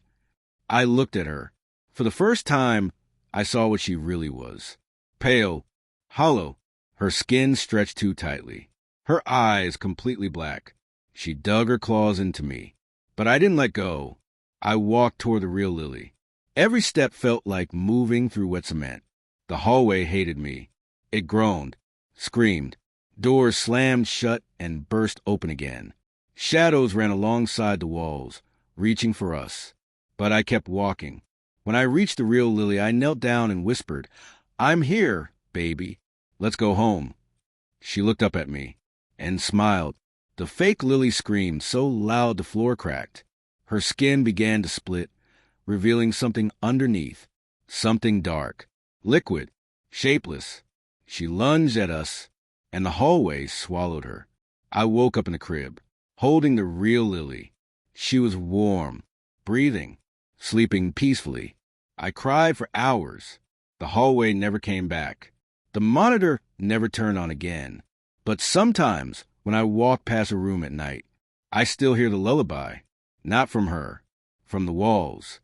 I looked at her. For the first time, I saw what she really was. Pale, hollow, her skin stretched too tightly, her eyes completely black. She dug her claws into me, but I didn't let go. I walked toward the real Lily. Every step felt like moving through wet cement. The hallway hated me. It groaned, screamed. Doors slammed shut and burst open again. Shadows ran alongside the walls, reaching for us. But I kept walking. When I reached the real Lily, I knelt down and whispered, "I'm here, baby. Let's go home." She looked up at me and smiled. The fake Lily screamed so loud the floor cracked. Her skin began to split, revealing something underneath, something dark, liquid, shapeless. She lunged at us, and the hallway swallowed her. I woke up in the crib, holding the real Lily. She was warm, breathing, sleeping peacefully. I cried for hours. The hallway never came back. The monitor never turned on again. But sometimes, when I walk past her room at night, I still hear the lullaby. Not from her, from the walls.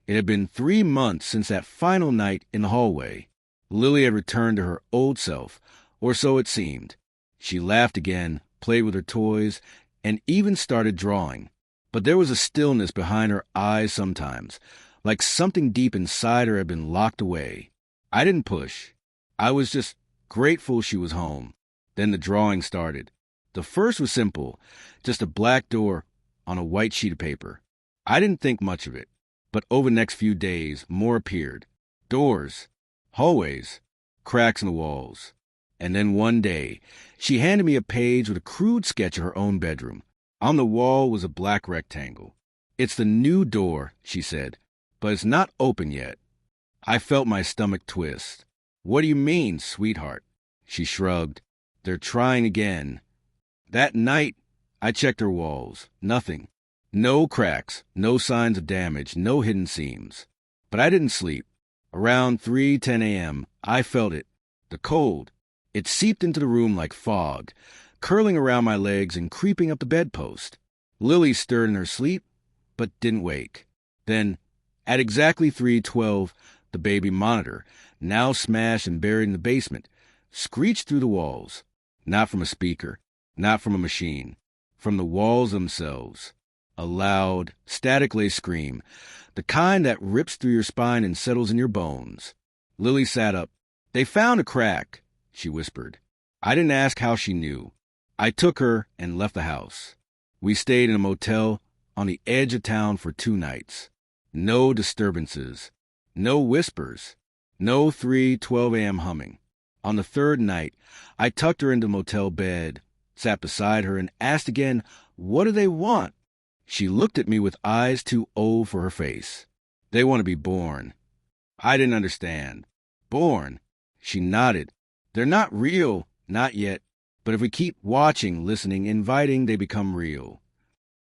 It had been 3 months since that final night in the hallway. Lily had returned to her old self, or so it seemed. She laughed again, played with her toys, and even started drawing. But there was a stillness behind her eyes sometimes, like something deep inside her had been locked away. I didn't push. I was just grateful she was home. Then the drawing started. The first was simple, just a black door on a white sheet of paper. I didn't think much of it, but over the next few days, more appeared. Doors, hallways, cracks in the walls. And then one day, she handed me a page with a crude sketch of her own bedroom. On the wall was a black rectangle. "It's the new door," she said, "but it's not open yet." I felt my stomach twist. "What do you mean, sweetheart?" She shrugged. "They're trying again." That night, I checked her walls. Nothing. No cracks, no signs of damage, no hidden seams. But I didn't sleep. Around 3:10 a.m., I felt it. The cold. It seeped into the room like fog, curling around my legs and creeping up the bedpost. Lily stirred in her sleep, but didn't wake. Then, at exactly 3:12, the baby monitor, now smashed and buried in the basement, screeched through the walls. Not from a speaker, not from a machine. From the walls themselves. A loud, static-laced scream, the kind that rips through your spine and settles in your bones. Lily sat up. "They found a crack," she whispered. I didn't ask how she knew. I took her and left the house. We stayed in a motel on the edge of town for 2 nights. No disturbances. No whispers. No 3:12 a.m. humming. On the 3rd night, I tucked her into the motel bed, sat beside her, and asked again, "What do they want?" She looked at me with eyes too old for her face. "They want to be born." I didn't understand. "Born?" She nodded. "They're not real, not yet. But if we keep watching, listening, inviting, they become real."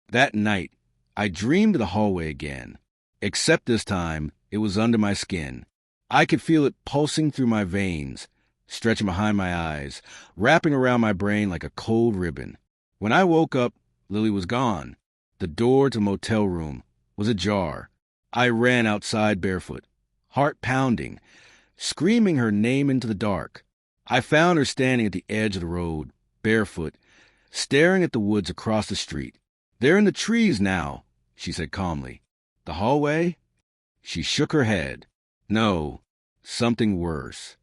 That night, I dreamed of the hallway again. Except this time, it was under my skin. I could feel it pulsing through my veins, stretching behind my eyes, wrapping around my brain like a cold ribbon. When I woke up, Lily was gone. The door to the motel room was ajar. I ran outside barefoot, heart pounding, screaming her name into the dark. I found her standing at the edge of the road, barefoot, staring at the woods across the street. "They're in the trees now," she said calmly. "The hallway?" She shook her head. "No, Something worse.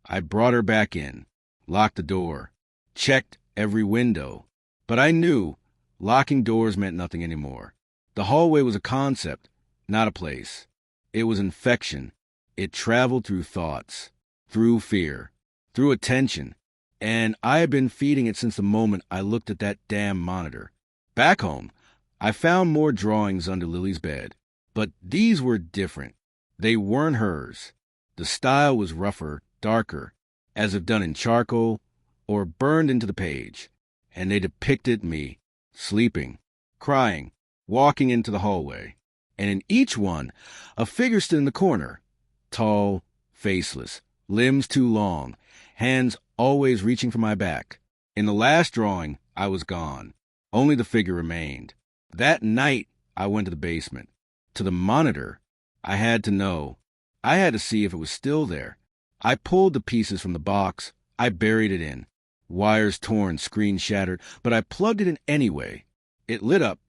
I brought her back in, locked the door, checked every window. But I knew locking doors meant nothing anymore. The hallway was a concept, not a place. It was infection. It traveled through thoughts, through fear, through attention, and I had been feeding it since the moment I looked at that damn monitor. Back home, I found more drawings under Lily's bed, but these were different. They weren't hers. The style was rougher, darker, as if done in charcoal or burned into the page, and they depicted me, sleeping, crying, walking into the hallway, and in each one, a figure stood in the corner, tall, faceless, limbs too long, hands always reaching for my back. In the last drawing, I was gone. Only the figure remained. That night, I went to the basement. To the monitor. I had to know. I had to see if it was still there. I pulled the pieces from the box. I buried it in. Wires torn, screen shattered, but I plugged it in anyway. It lit up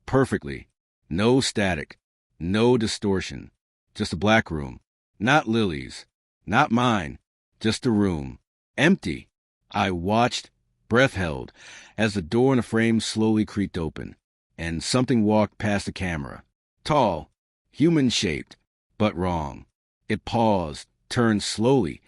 perfectly. No static. No distortion. Just a black room. Not Lily's. Not mine. Just a room. Empty. I watched, breath held, as the door in the frame slowly creaked open, and something walked past the camera. Tall, human-shaped, but wrong. It paused, turned slowly,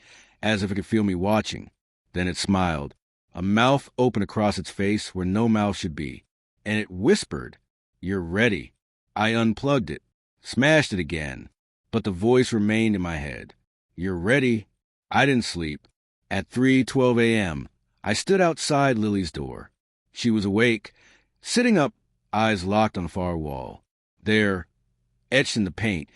as if it could feel me watching. Then it smiled, a mouth open across its face where no mouth should be, and it whispered, "You're ready." I unplugged it, smashed it again, but the voice remained in my head. "You're ready." I didn't sleep. At 3:12 a.m., I stood outside Lily's door. She was awake, sitting up, eyes locked on the far wall. There, etched in the paint,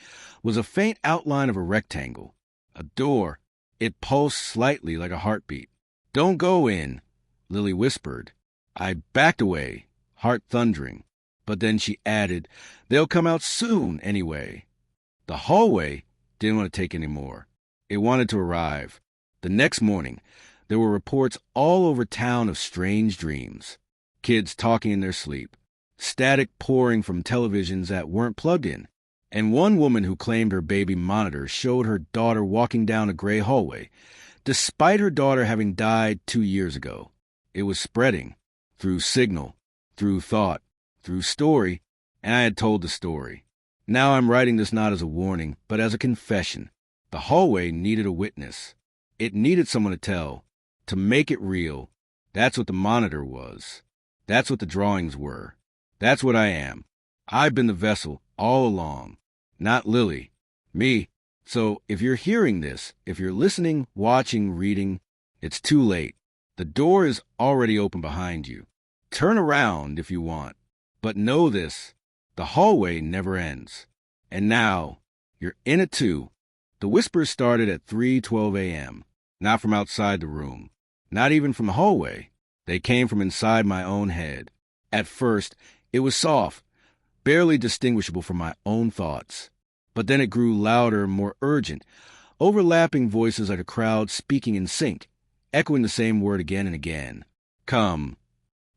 was a faint outline of a rectangle. A door. It pulsed slightly like a heartbeat. "Don't go in," Lily whispered. I backed away, heart thundering. But then she added, "They'll come out soon anyway." The hallway didn't want to take any more. It wanted to arrive. The next morning, there were reports all over town of strange dreams. Kids talking in their sleep. Static pouring from televisions that weren't plugged in. And one woman who claimed her baby monitor showed her daughter walking down a gray hallway, despite her daughter having died 2 years ago. It was spreading. Through signal. Through thought. Through story. And I had told the story. Now I'm writing this not as a warning, but as a confession. The hallway needed a witness. It needed someone to tell, to make it real. That's what the monitor was. That's what the drawings were. That's what I am. I've been the vessel all along. Not Lily. Me. So if you're hearing this, if you're listening, watching, reading, it's too late. The door is already open behind you. Turn around if you want. But know this, the hallway never ends. And now, you're in it too. The whispers started at 3:12 a.m., not from outside the room, not even from the hallway. They came from inside my own head. At first, it was soft, barely distinguishable from my own thoughts. But then it grew louder, more urgent, overlapping voices like a crowd speaking in sync, echoing the same word again and again. Come.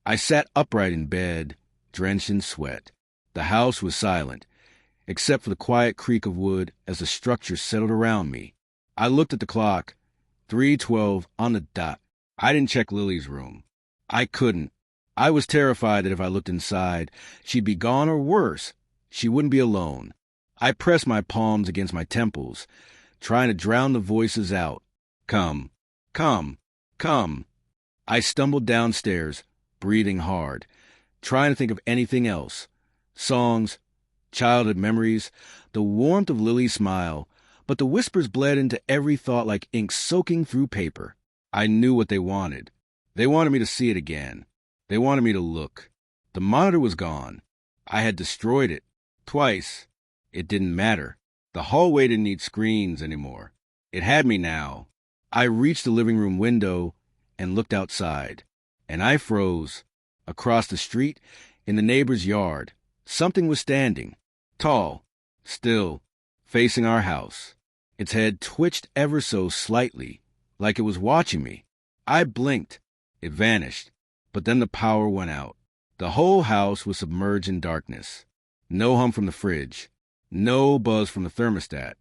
I sat upright in bed, drenched in sweat. The house was silent, except for the quiet creak of wood as the structure settled around me. I looked at the clock, 3:12 on the dot. I didn't check Lily's room. I couldn't. I was terrified that if I looked inside, she'd be gone, or worse, she wouldn't be alone. I pressed my palms against my temples, trying to drown the voices out. Come, come, come. I stumbled downstairs, breathing hard, trying to think of anything else. Songs, childhood memories, the warmth of Lily's smile, but the whispers bled into every thought like ink soaking through paper. I knew what they wanted. They wanted me to see it again. They wanted me to look. The monitor was gone. I had destroyed it. Twice. It didn't matter. The hallway didn't need screens anymore. It had me now. I reached the living room window and looked outside. And I froze. Across the street, in the neighbor's yard, something was standing. Tall. Still. Facing our house. Its head twitched ever so slightly, like it was watching me. I blinked. It vanished. But then the power went out. The whole house was submerged in darkness. No hum from the fridge. No buzz from the thermostat.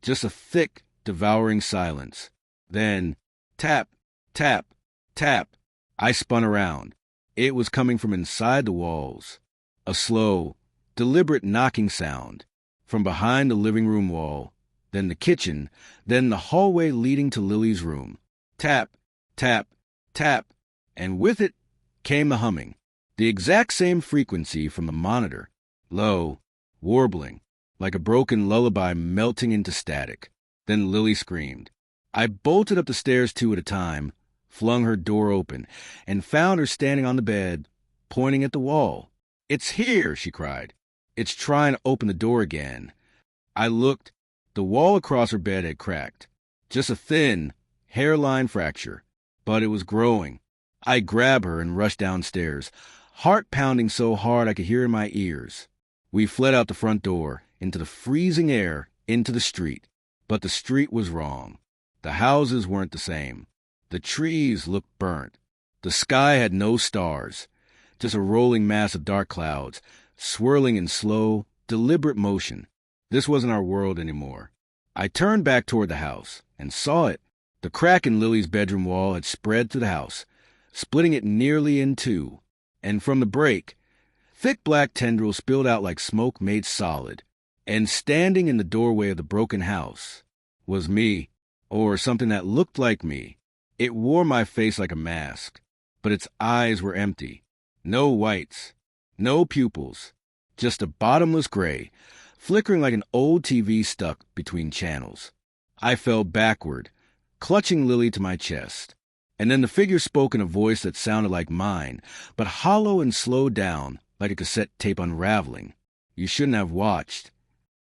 Just a thick, devouring silence. Then, tap, tap, tap. I spun around. It was coming from inside the walls. A slow, deliberate knocking sound. From behind the living room wall, then the kitchen, then the hallway leading to Lily's room. Tap, tap, tap. And with it came the humming. The exact same frequency from the monitor. Low, warbling, like a broken lullaby melting into static. Then Lily screamed. I bolted up the stairs 2 at a time, flung her door open, and found her standing on the bed, pointing at the wall. "It's here," she cried. "It's trying to open the door again." I looked. The wall across her bed had cracked. Just a thin, hairline fracture. But it was growing. I grabbed her and rushed downstairs, heart pounding so hard I could hear in my ears. We fled out the front door, into the freezing air, into the street. But the street was wrong. The houses weren't the same. The trees looked burnt. The sky had no stars, just a rolling mass of dark clouds, swirling in slow, deliberate motion. This wasn't our world anymore. I turned back toward the house and saw it. The crack in Lily's bedroom wall had spread through the house, splitting it nearly in 2. And from the break, thick black tendrils spilled out like smoke made solid. And standing in the doorway of the broken house was me, or something that looked like me. It wore my face like a mask, but its eyes were empty. No whites, no pupils, just a bottomless gray, flickering like an old TV stuck between channels. I fell backward, clutching Lily to my chest. And then the figure spoke in a voice that sounded like mine, but hollow and slowed down, like a cassette tape unraveling. "You shouldn't have watched."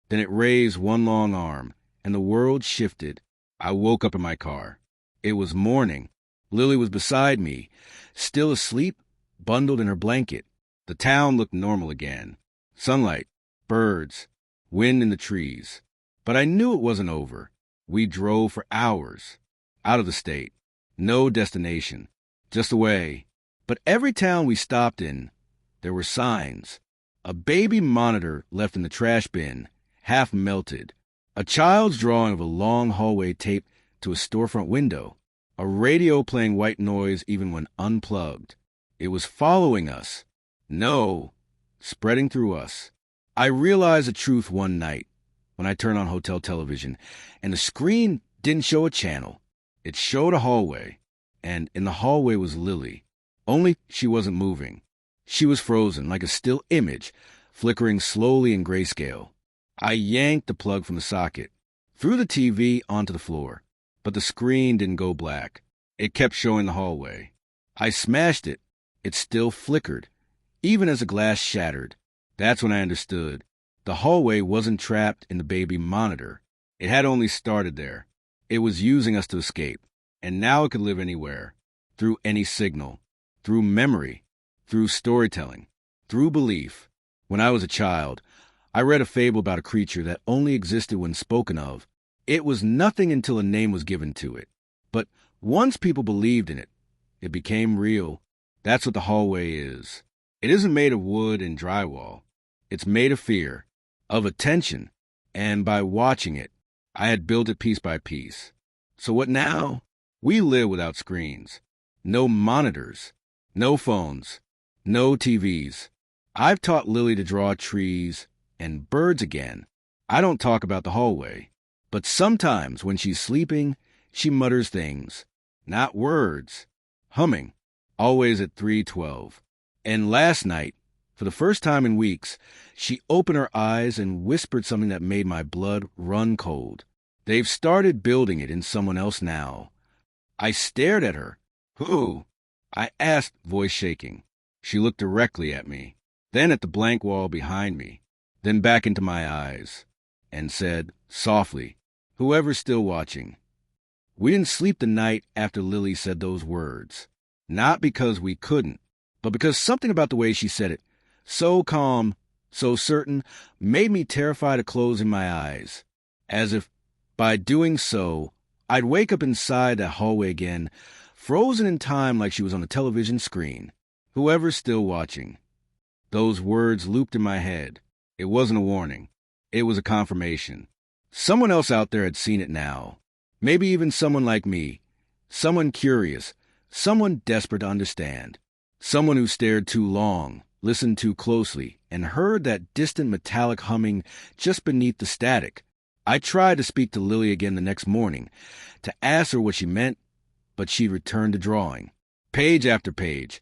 Then it raised one long arm, and the world shifted. I woke up in my car. It was morning. Lily was beside me, still asleep, bundled in her blanket. The town looked normal again. Sunlight, birds, wind in the trees. But I knew it wasn't over. We drove for hours. Out of the state. No destination. Just away. But every town we stopped in, there were signs. A baby monitor left in the trash bin, half melted. A child's drawing of a long hallway taped to a storefront window. A radio playing white noise even when unplugged. It was following us. No, spreading through us. I realized the truth one night when I turned on hotel television, and the screen didn't show a channel. It showed a hallway, and in the hallway was Lily. Only she wasn't moving. She was frozen, like a still image, flickering slowly in grayscale. I yanked the plug from the socket, threw the TV onto the floor, but the screen didn't go black. It kept showing the hallway. I smashed it. It still flickered, even as the glass shattered. That's when I understood. The hallway wasn't trapped in the baby monitor. It had only started there. It was using us to escape, and now it could live anywhere, through any signal, through memory, through storytelling, through belief. When I was a child, I read a fable about a creature that only existed when spoken of. It was nothing until a name was given to it. But once people believed in it, it became real. That's what the hallway is. It isn't made of wood and drywall. It's made of fear, of attention, and by watching it, I had built it piece by piece. So what now? We live without screens. No monitors. No phones. No TVs. I've taught Lily to draw trees and birds again. I don't talk about the hallway. But sometimes when she's sleeping, she mutters things. Not words. Humming. Always at 3:12. And last night, for the first time in weeks, she opened her eyes and whispered something that made my blood run cold. They've started building it in someone else now. I stared at her. "Who?" I asked, voice shaking. She looked directly at me, then at the blank wall behind me, then back into my eyes, and said, softly, "Whoever's still watching." We didn't sleep the night after Lily said those words. Not because we couldn't, but because something about the way she said it, so calm, so certain, made me terrified of closing my eyes. As if, by doing so, I'd wake up inside that hallway again, frozen in time like she was on a television screen. Whoever's still watching. Those words looped in my head. It wasn't a warning. It was a confirmation. Someone else out there had seen it now. Maybe even someone like me. Someone curious. Someone desperate to understand. Someone who stared too long, listened too closely, and heard that distant metallic humming just beneath the static. I tried to speak to Lily again the next morning, to ask her what she meant, but she returned to drawing. Page after page,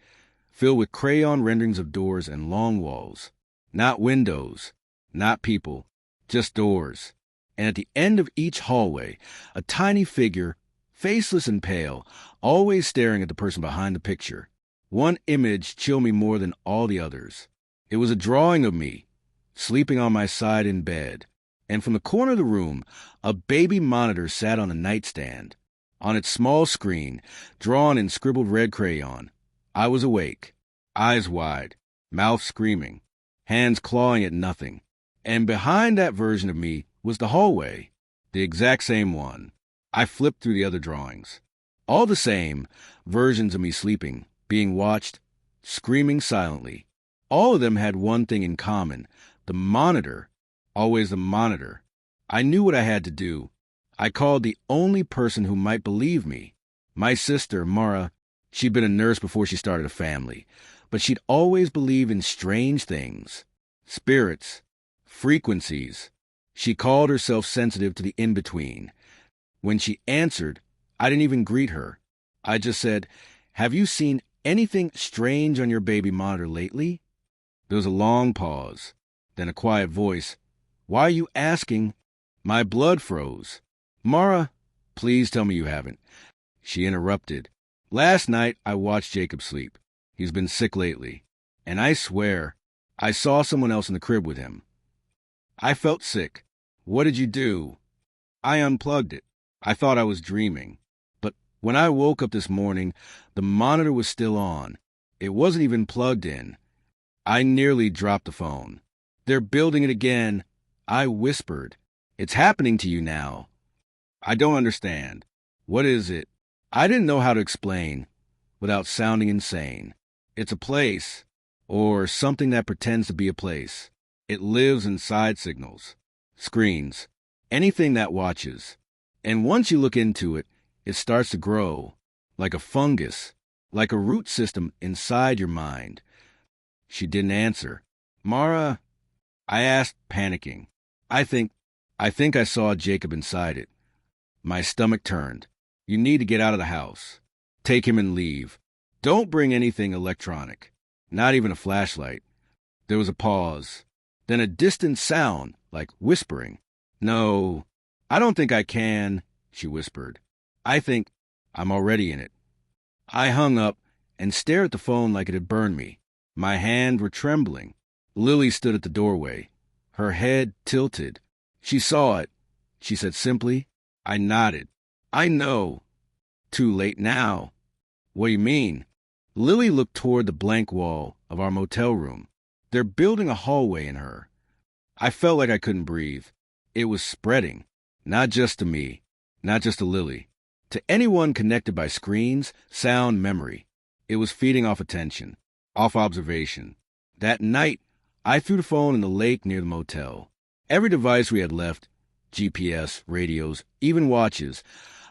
filled with crayon renderings of doors and long walls. Not windows, not people, just doors. And at the end of each hallway, a tiny figure, faceless and pale, always staring at the person behind the picture. One image chilled me more than all the others. It was a drawing of me, sleeping on my side in bed. And from the corner of the room, a baby monitor sat on a nightstand. On its small screen, drawn in scribbled red crayon, I was awake, eyes wide, mouth screaming, hands clawing at nothing. And behind that version of me was the hallway, the exact same one. I flipped through the other drawings. All the same, versions of me sleeping, being watched, screaming silently. All of them had one thing in common: the monitor, always the monitor. I knew what I had to do. I called the only person who might believe me. My sister, Mara. She'd been a nurse before she started a family, but she'd always believed in strange things. Spirits, frequencies. She called herself sensitive to the in-between. When she answered, I didn't even greet her. I just said, "Have you seen anything strange on your baby monitor lately?" There was a long pause, then a quiet voice. "Why are you asking?" My blood froze. "Mara, please tell me you haven't." She interrupted. "Last night I watched Jacob sleep. He's been sick lately. And I swear, I saw someone else in the crib with him. I felt sick. What did you do?" I unplugged it. I thought I was dreaming. But when I woke up this morning, the monitor was still on. It wasn't even plugged in. I nearly dropped the phone. "They're building it again." I whispered. "It's happening to you now." "I don't understand. What is it?" I didn't know how to explain without sounding insane. "It's a place, or something that pretends to be a place. It lives inside signals, screens, anything that watches. And once you look into it, it starts to grow, like a fungus, like a root system inside your mind." She didn't answer. "Mara," I asked, panicking. I think I saw Jacob inside it." My stomach turned. "You need to get out of the house. Take him and leave. Don't bring anything electronic, not even a flashlight." There was a pause, then a distant sound, like whispering. "No, I don't think I can," she whispered. "I think I'm already in it." I hung up and stared at the phone like it had burned me. My hands were trembling. Lily stood at the doorway, her head tilted. She saw it. She said simply. I nodded. "I know." "Too late now." "What do you mean?" Lily looked toward the blank wall of our motel room. "They're building a hallway in her." I felt like I couldn't breathe. It was spreading, not just to me, not just to Lily, to anyone connected by screens, sound, memory. It was feeding off attention, off observation. That night, I threw the phone in the lake near the motel. Every device we had left, GPS, radios, even watches,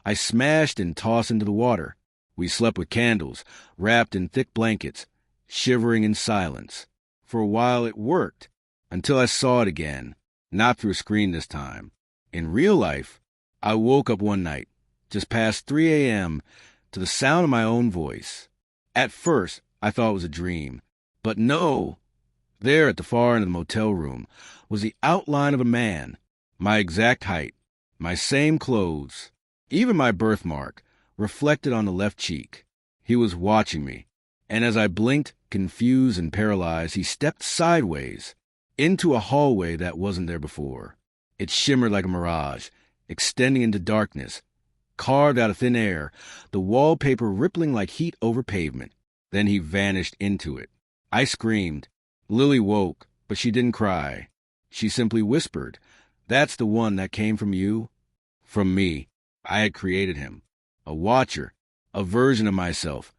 I smashed and tossed into the water. We slept with candles, wrapped in thick blankets, shivering in silence. For a while it worked, until I saw it again, not through a screen this time. In real life, I woke up one night, just past 3 a.m., to the sound of my own voice. At first, I thought it was a dream. But no! There, at the far end of the motel room, was the outline of a man, my exact height, my same clothes, even my birthmark, reflected on the left cheek. He was watching me, and as I blinked, confused and paralyzed, he stepped sideways into a hallway that wasn't there before. It shimmered like a mirage, extending into darkness, carved out of thin air, the wallpaper rippling like heat over pavement. Then he vanished into it. I screamed. Lily woke, but she didn't cry. She simply whispered, "That's the one that came from you?" From me. I had created him. A watcher, a version of myself,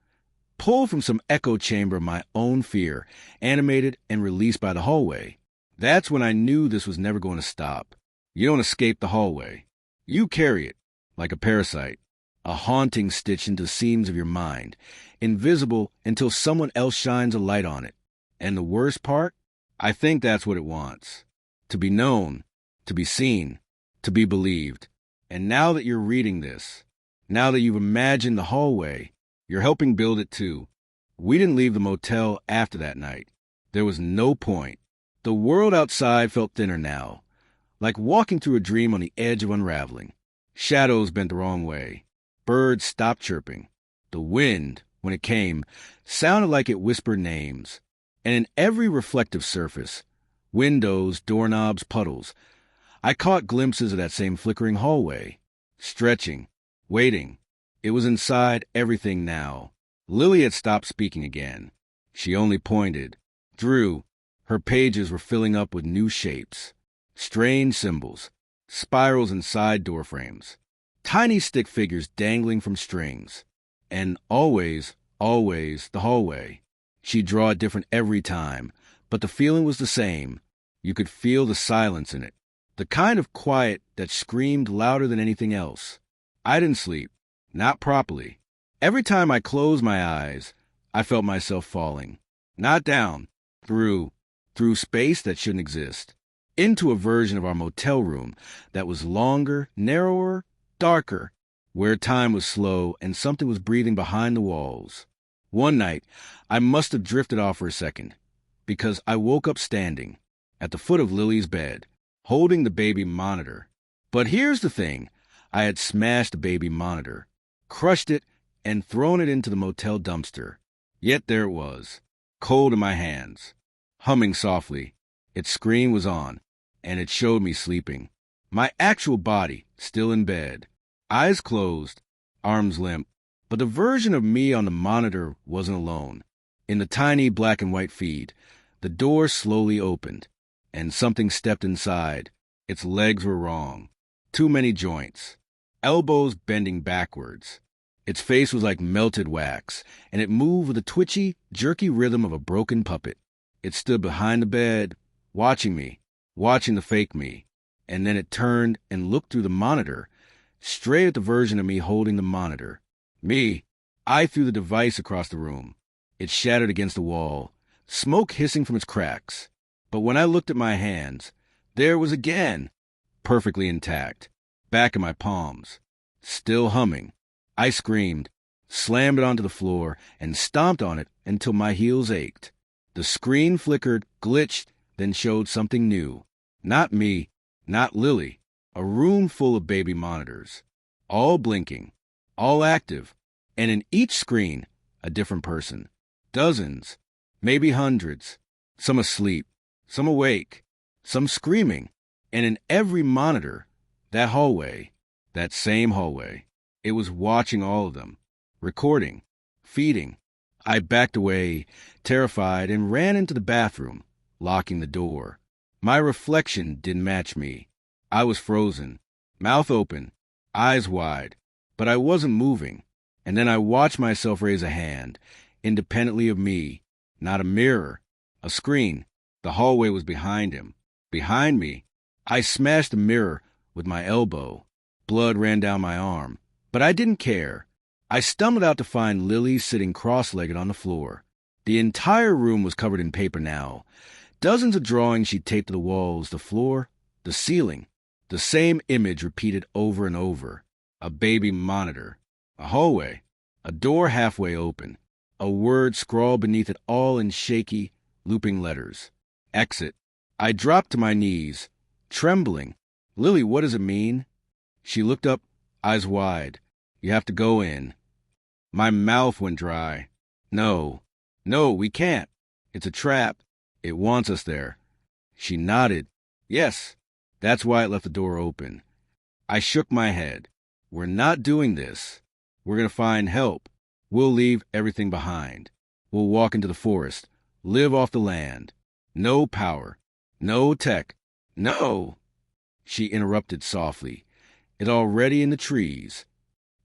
pulled from some echo chamber of my own fear, animated and released by the hallway. That's when I knew this was never going to stop. You don't escape the hallway. You carry it, like a parasite, a haunting stitch into the seams of your mind, invisible until someone else shines a light on it. And the worst part? I think that's what it wants. To be known, to be seen, to be believed. And now that you're reading this, now that you've imagined the hallway, you're helping build it too. We didn't leave the motel after that night. There was no point. The world outside felt thinner now, like walking through a dream on the edge of unraveling. Shadows bent the wrong way. Birds stopped chirping. The wind, when it came, sounded like it whispered names. And in every reflective surface, windows, doorknobs, puddles, I caught glimpses of that same flickering hallway. Stretching, waiting. It was inside everything now. Lily had stopped speaking again. She only pointed. Drew. Her pages were filling up with new shapes. Strange symbols. Spirals inside doorframes. Tiny stick figures dangling from strings. And always the hallway. She'd draw it different every time, but the feeling was the same. You could feel the silence in it. The kind of quiet that screamed louder than anything else. I didn't sleep. Not properly. Every time I closed my eyes, I felt myself falling. Not down. Through space that shouldn't exist. Into a version of our motel room that was longer, narrower, darker, where time was slow and something was breathing behind the walls. One night, I must have drifted off for a second, because I woke up standing, at the foot of Lily's bed, holding the baby monitor. But here's the thing. I had smashed the baby monitor, crushed it, and thrown it into the motel dumpster. Yet there it was, cold in my hands, humming softly. Its screen was on, and it showed me sleeping. My actual body still in bed, eyes closed, arms limp. But the version of me on the monitor wasn't alone. In the tiny black and white feed, the door slowly opened, and something stepped inside. Its legs were wrong. Too many joints. Elbows bending backwards. Its face was like melted wax, and it moved with the twitchy, jerky rhythm of a broken puppet. It stood behind the bed, watching me, watching the fake me, and then it turned and looked through the monitor, straight at the version of me holding the monitor. Me. I threw the device across the room. It shattered against the wall, smoke hissing from its cracks. But when I looked at my hands, there it was again, perfectly intact, back in my palms, still humming. I screamed, slammed it onto the floor, and stomped on it until my heels ached. The screen flickered, glitched, then showed something new. Not me, not Lily. A room full of baby monitors, all blinking, all active, and in each screen, a different person. Dozens, maybe hundreds, some asleep, some awake, some screaming, and in every monitor, that hallway, that same hallway. It was watching all of them, recording, feeding. I backed away, terrified, and ran into the bathroom, locking the door. My reflection didn't match me. I was frozen, mouth open, eyes wide, but I wasn't moving. And then I watched myself raise a hand, independently of me, not a mirror, a screen. The hallway was behind him, behind me. I smashed the mirror with my elbow. Blood ran down my arm, but I didn't care. I stumbled out to find Lily sitting cross-legged on the floor. The entire room was covered in paper now. Dozens of drawings she'd taped to the walls, the floor, the ceiling. The same image repeated over and over. A baby monitor. A hallway. A door halfway open. A word scrawled beneath it all in shaky, looping letters. Exit. I dropped to my knees, trembling. Lily, what does it mean? She looked up, eyes wide. You have to go in. My mouth went dry. No, we can't. It's a trap. It wants us there. She nodded. Yes. That's why it left the door open. I shook my head. We're not doing this. We're going to find help. We'll leave everything behind. We'll walk into the forest, live off the land. No power. No tech. No. She interrupted softly. It's already in the trees.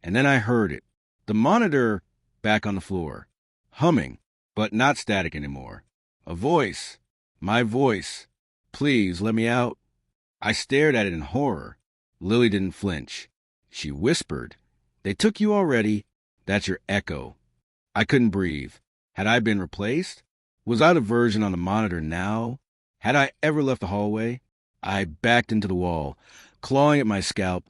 And then I heard it. The monitor back on the floor. Humming, but not static anymore. A voice. My voice. Please let me out. I stared at it in horror. Lily didn't flinch. She whispered, "They took you already. That's your echo." I couldn't breathe. Had I been replaced? Was I the version on the monitor now? Had I ever left the hallway? I backed into the wall, clawing at my scalp,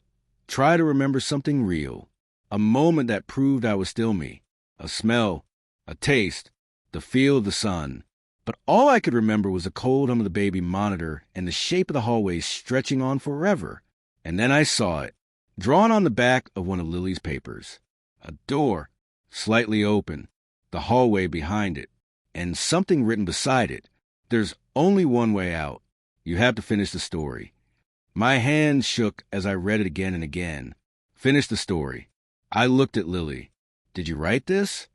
try to remember something real. A moment that proved I was still me. A smell, a taste, the feel of the sun. But all I could remember was the cold hum of the baby monitor and the shape of the hallway stretching on forever. And then I saw it, drawn on the back of one of Lily's papers. A door, slightly open, the hallway behind it, and something written beside it. There's only one way out. You have to finish the story. My hands shook as I read it again and again. Finish the story. I looked at Lily. Did you write this?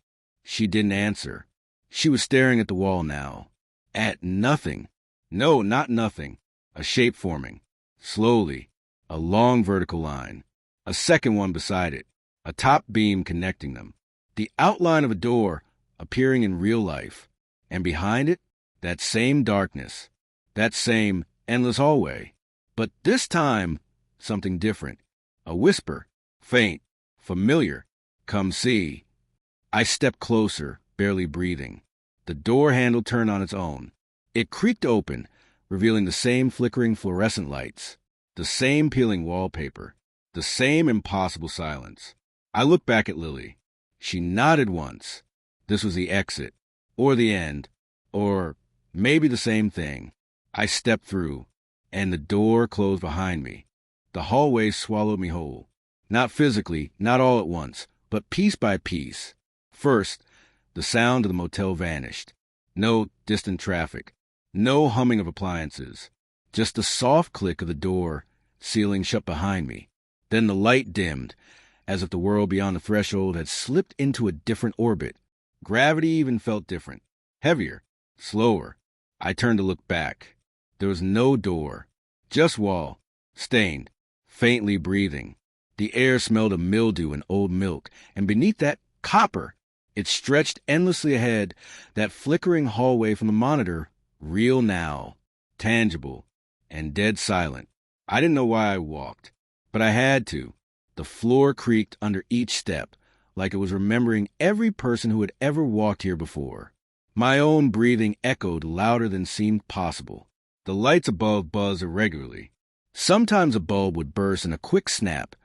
She didn't answer. She was staring at the wall now. At nothing. No, not nothing. A shape forming. Slowly. A long vertical line. A second one beside it. A top beam connecting them. The outline of a door appearing in real life. And behind it, that same darkness. That same endless hallway. But this time, something different. A whisper. Faint. Familiar. Come see. I stepped closer, barely breathing. The door handle turned on its own. It creaked open, revealing the same flickering fluorescent lights, the same peeling wallpaper, the same impossible silence. I looked back at Lily. She nodded once. This was the exit, or the end, or maybe the same thing. I stepped through, and the door closed behind me. The hallway swallowed me whole. Not physically, not all at once, but piece by piece. First, the sound of the motel vanished. No distant traffic. No humming of appliances. Just the soft click of the door sealing shut behind me. Then the light dimmed, as if the world beyond the threshold had slipped into a different orbit. Gravity even felt different. Heavier. Slower. I turned to look back. There was no door. Just wall. Stained. Faintly breathing. The air smelled of mildew and old milk, and beneath that, copper. It stretched endlessly ahead, that flickering hallway from the monitor, real now, tangible, and dead silent. I didn't know why I walked, but I had to. The floor creaked under each step, like it was remembering every person who had ever walked here before. My own breathing echoed louder than seemed possible. The lights above buzzed irregularly. Sometimes a bulb would burst in a quick snap,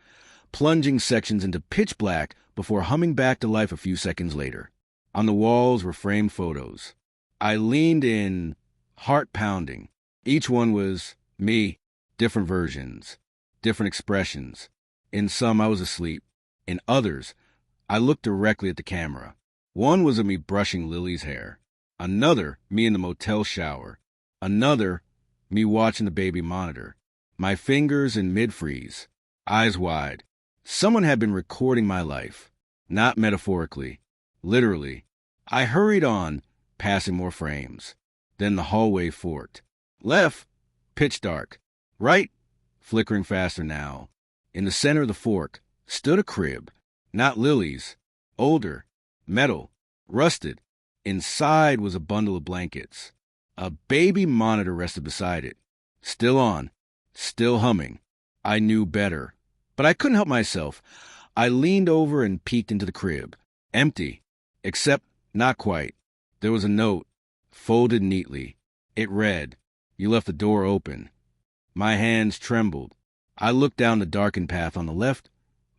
plunging sections into pitch black before humming back to life a few seconds later. On the walls were framed photos. I leaned in, heart pounding. Each one was me, different versions, different expressions. In some, I was asleep. In others, I looked directly at the camera. One was of me brushing Lily's hair. Another, me in the motel shower. Another, me watching the baby monitor. My fingers in mid-freeze, eyes wide. Someone had been recording my life. Not metaphorically, literally. I hurried on, passing more frames. Then the hallway forked. Left, pitch dark. Right, flickering faster now. In the center of the fork stood a crib. Not Lily's. Older. Metal. Rusted. Inside was a bundle of blankets. A baby monitor rested beside it. Still on. Still humming. I knew better. But I couldn't help myself. I leaned over and peeked into the crib. Empty. Except not quite. There was a note, folded neatly. It read, "You left the door open." My hands trembled. I looked down the darkened path on the left.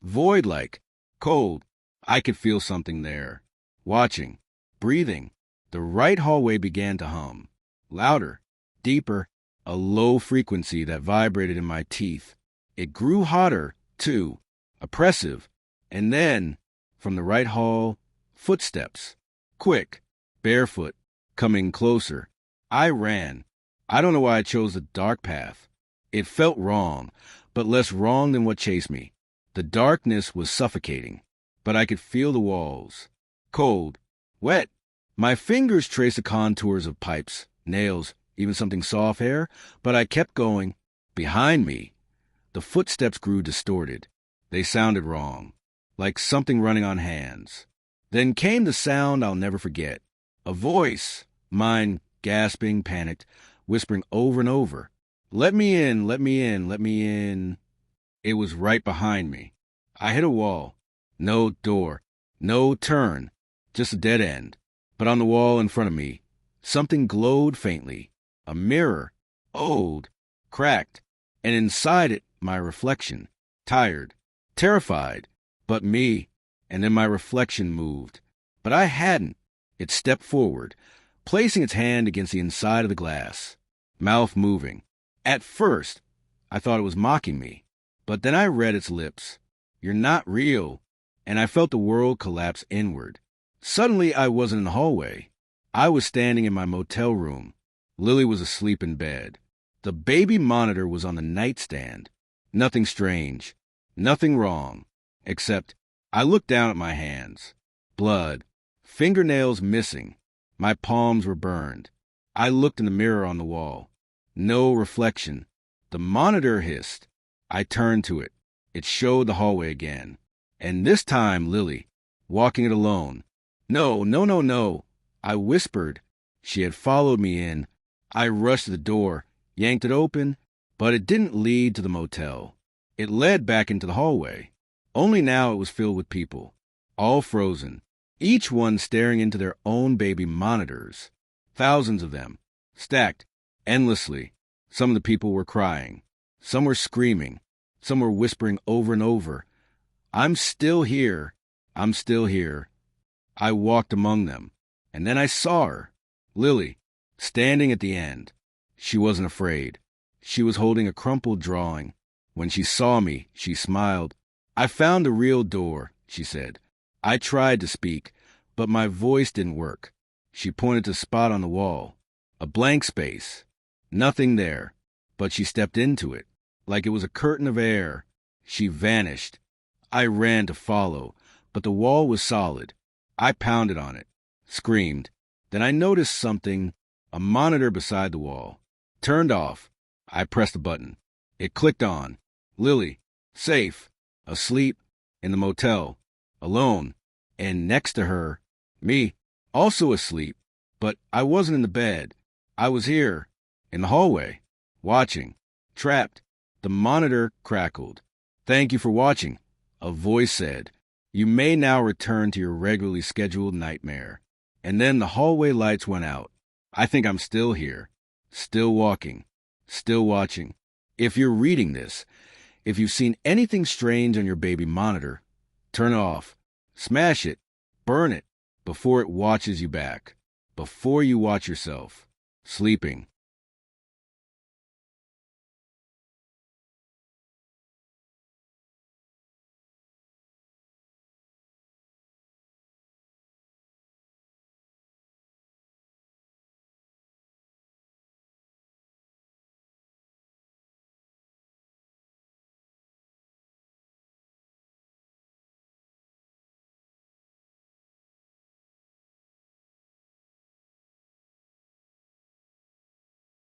Void-like. Cold. I could feel something there. Watching. Breathing. The right hallway began to hum. Louder. Deeper. A low frequency that vibrated in my teeth. It grew hotter, too. Oppressive. And then, from the right hall, footsteps. Quick. Barefoot. Coming closer. I ran. I don't know why I chose the dark path. It felt wrong, but less wrong than what chased me. The darkness was suffocating, but I could feel the walls. Cold. Wet. My fingers traced the contours of pipes, nails, even something soft hair, but I kept going. Behind me, the footsteps grew distorted. They sounded wrong, like something running on hands. Then came the sound I'll never forget. A voice, mine gasping, panicked, whispering over and over. Let me in, let me in, let me in. It was right behind me. I hit a wall. No door. No turn. Just a dead end. But on the wall in front of me, something glowed faintly. A mirror. Old. Cracked. And inside it, my reflection. Tired. Terrified. But me. And then my reflection moved. But I hadn't. It stepped forward, placing its hand against the inside of the glass. Mouth moving. At first, I thought it was mocking me. But then I read its lips. You're not real. And I felt the world collapse inward. Suddenly, I wasn't in the hallway. I was standing in my motel room. Lily was asleep in bed. The baby monitor was on the nightstand. Nothing strange. Nothing wrong. Except, I looked down at my hands. Blood. Fingernails missing. My palms were burned. I looked in the mirror on the wall. No reflection. The monitor hissed. I turned to it. It showed the hallway again. And this time, Lily, walking it alone. No, no, no, no. I whispered. She had followed me in. I rushed to the door, yanked it open, but it didn't lead to the motel. It led back into the hallway. Only now it was filled with people, all frozen, each one staring into their own baby monitors. Thousands of them, stacked endlessly. Some of the people were crying. Some were screaming. Some were whispering over and over, I'm still here. I'm still here. I walked among them, and then I saw her, Lily, standing at the end. She wasn't afraid. She was holding a crumpled drawing. When she saw me, she smiled. I found the real door, she said. I tried to speak, but my voice didn't work. She pointed to a spot on the wall, a blank space. Nothing there, but she stepped into it, like it was a curtain of air. She vanished. I ran to follow, but the wall was solid. I pounded on it, screamed. Then I noticed something, a monitor beside the wall. Turned off. I pressed a button. It clicked on. Lily, safe, asleep, in the motel, alone, and next to her, me, also asleep. But I wasn't in the bed. I was here, in the hallway, watching, trapped. The monitor crackled. Thank you for watching. A voice said, you may now return to your regularly scheduled nightmare. And then the hallway lights went out. I think I'm still here, still walking, still watching. If you're reading this, if you've seen anything strange on your baby monitor, turn it off, smash it, burn it, before it watches you back, before you watch yourself, sleeping.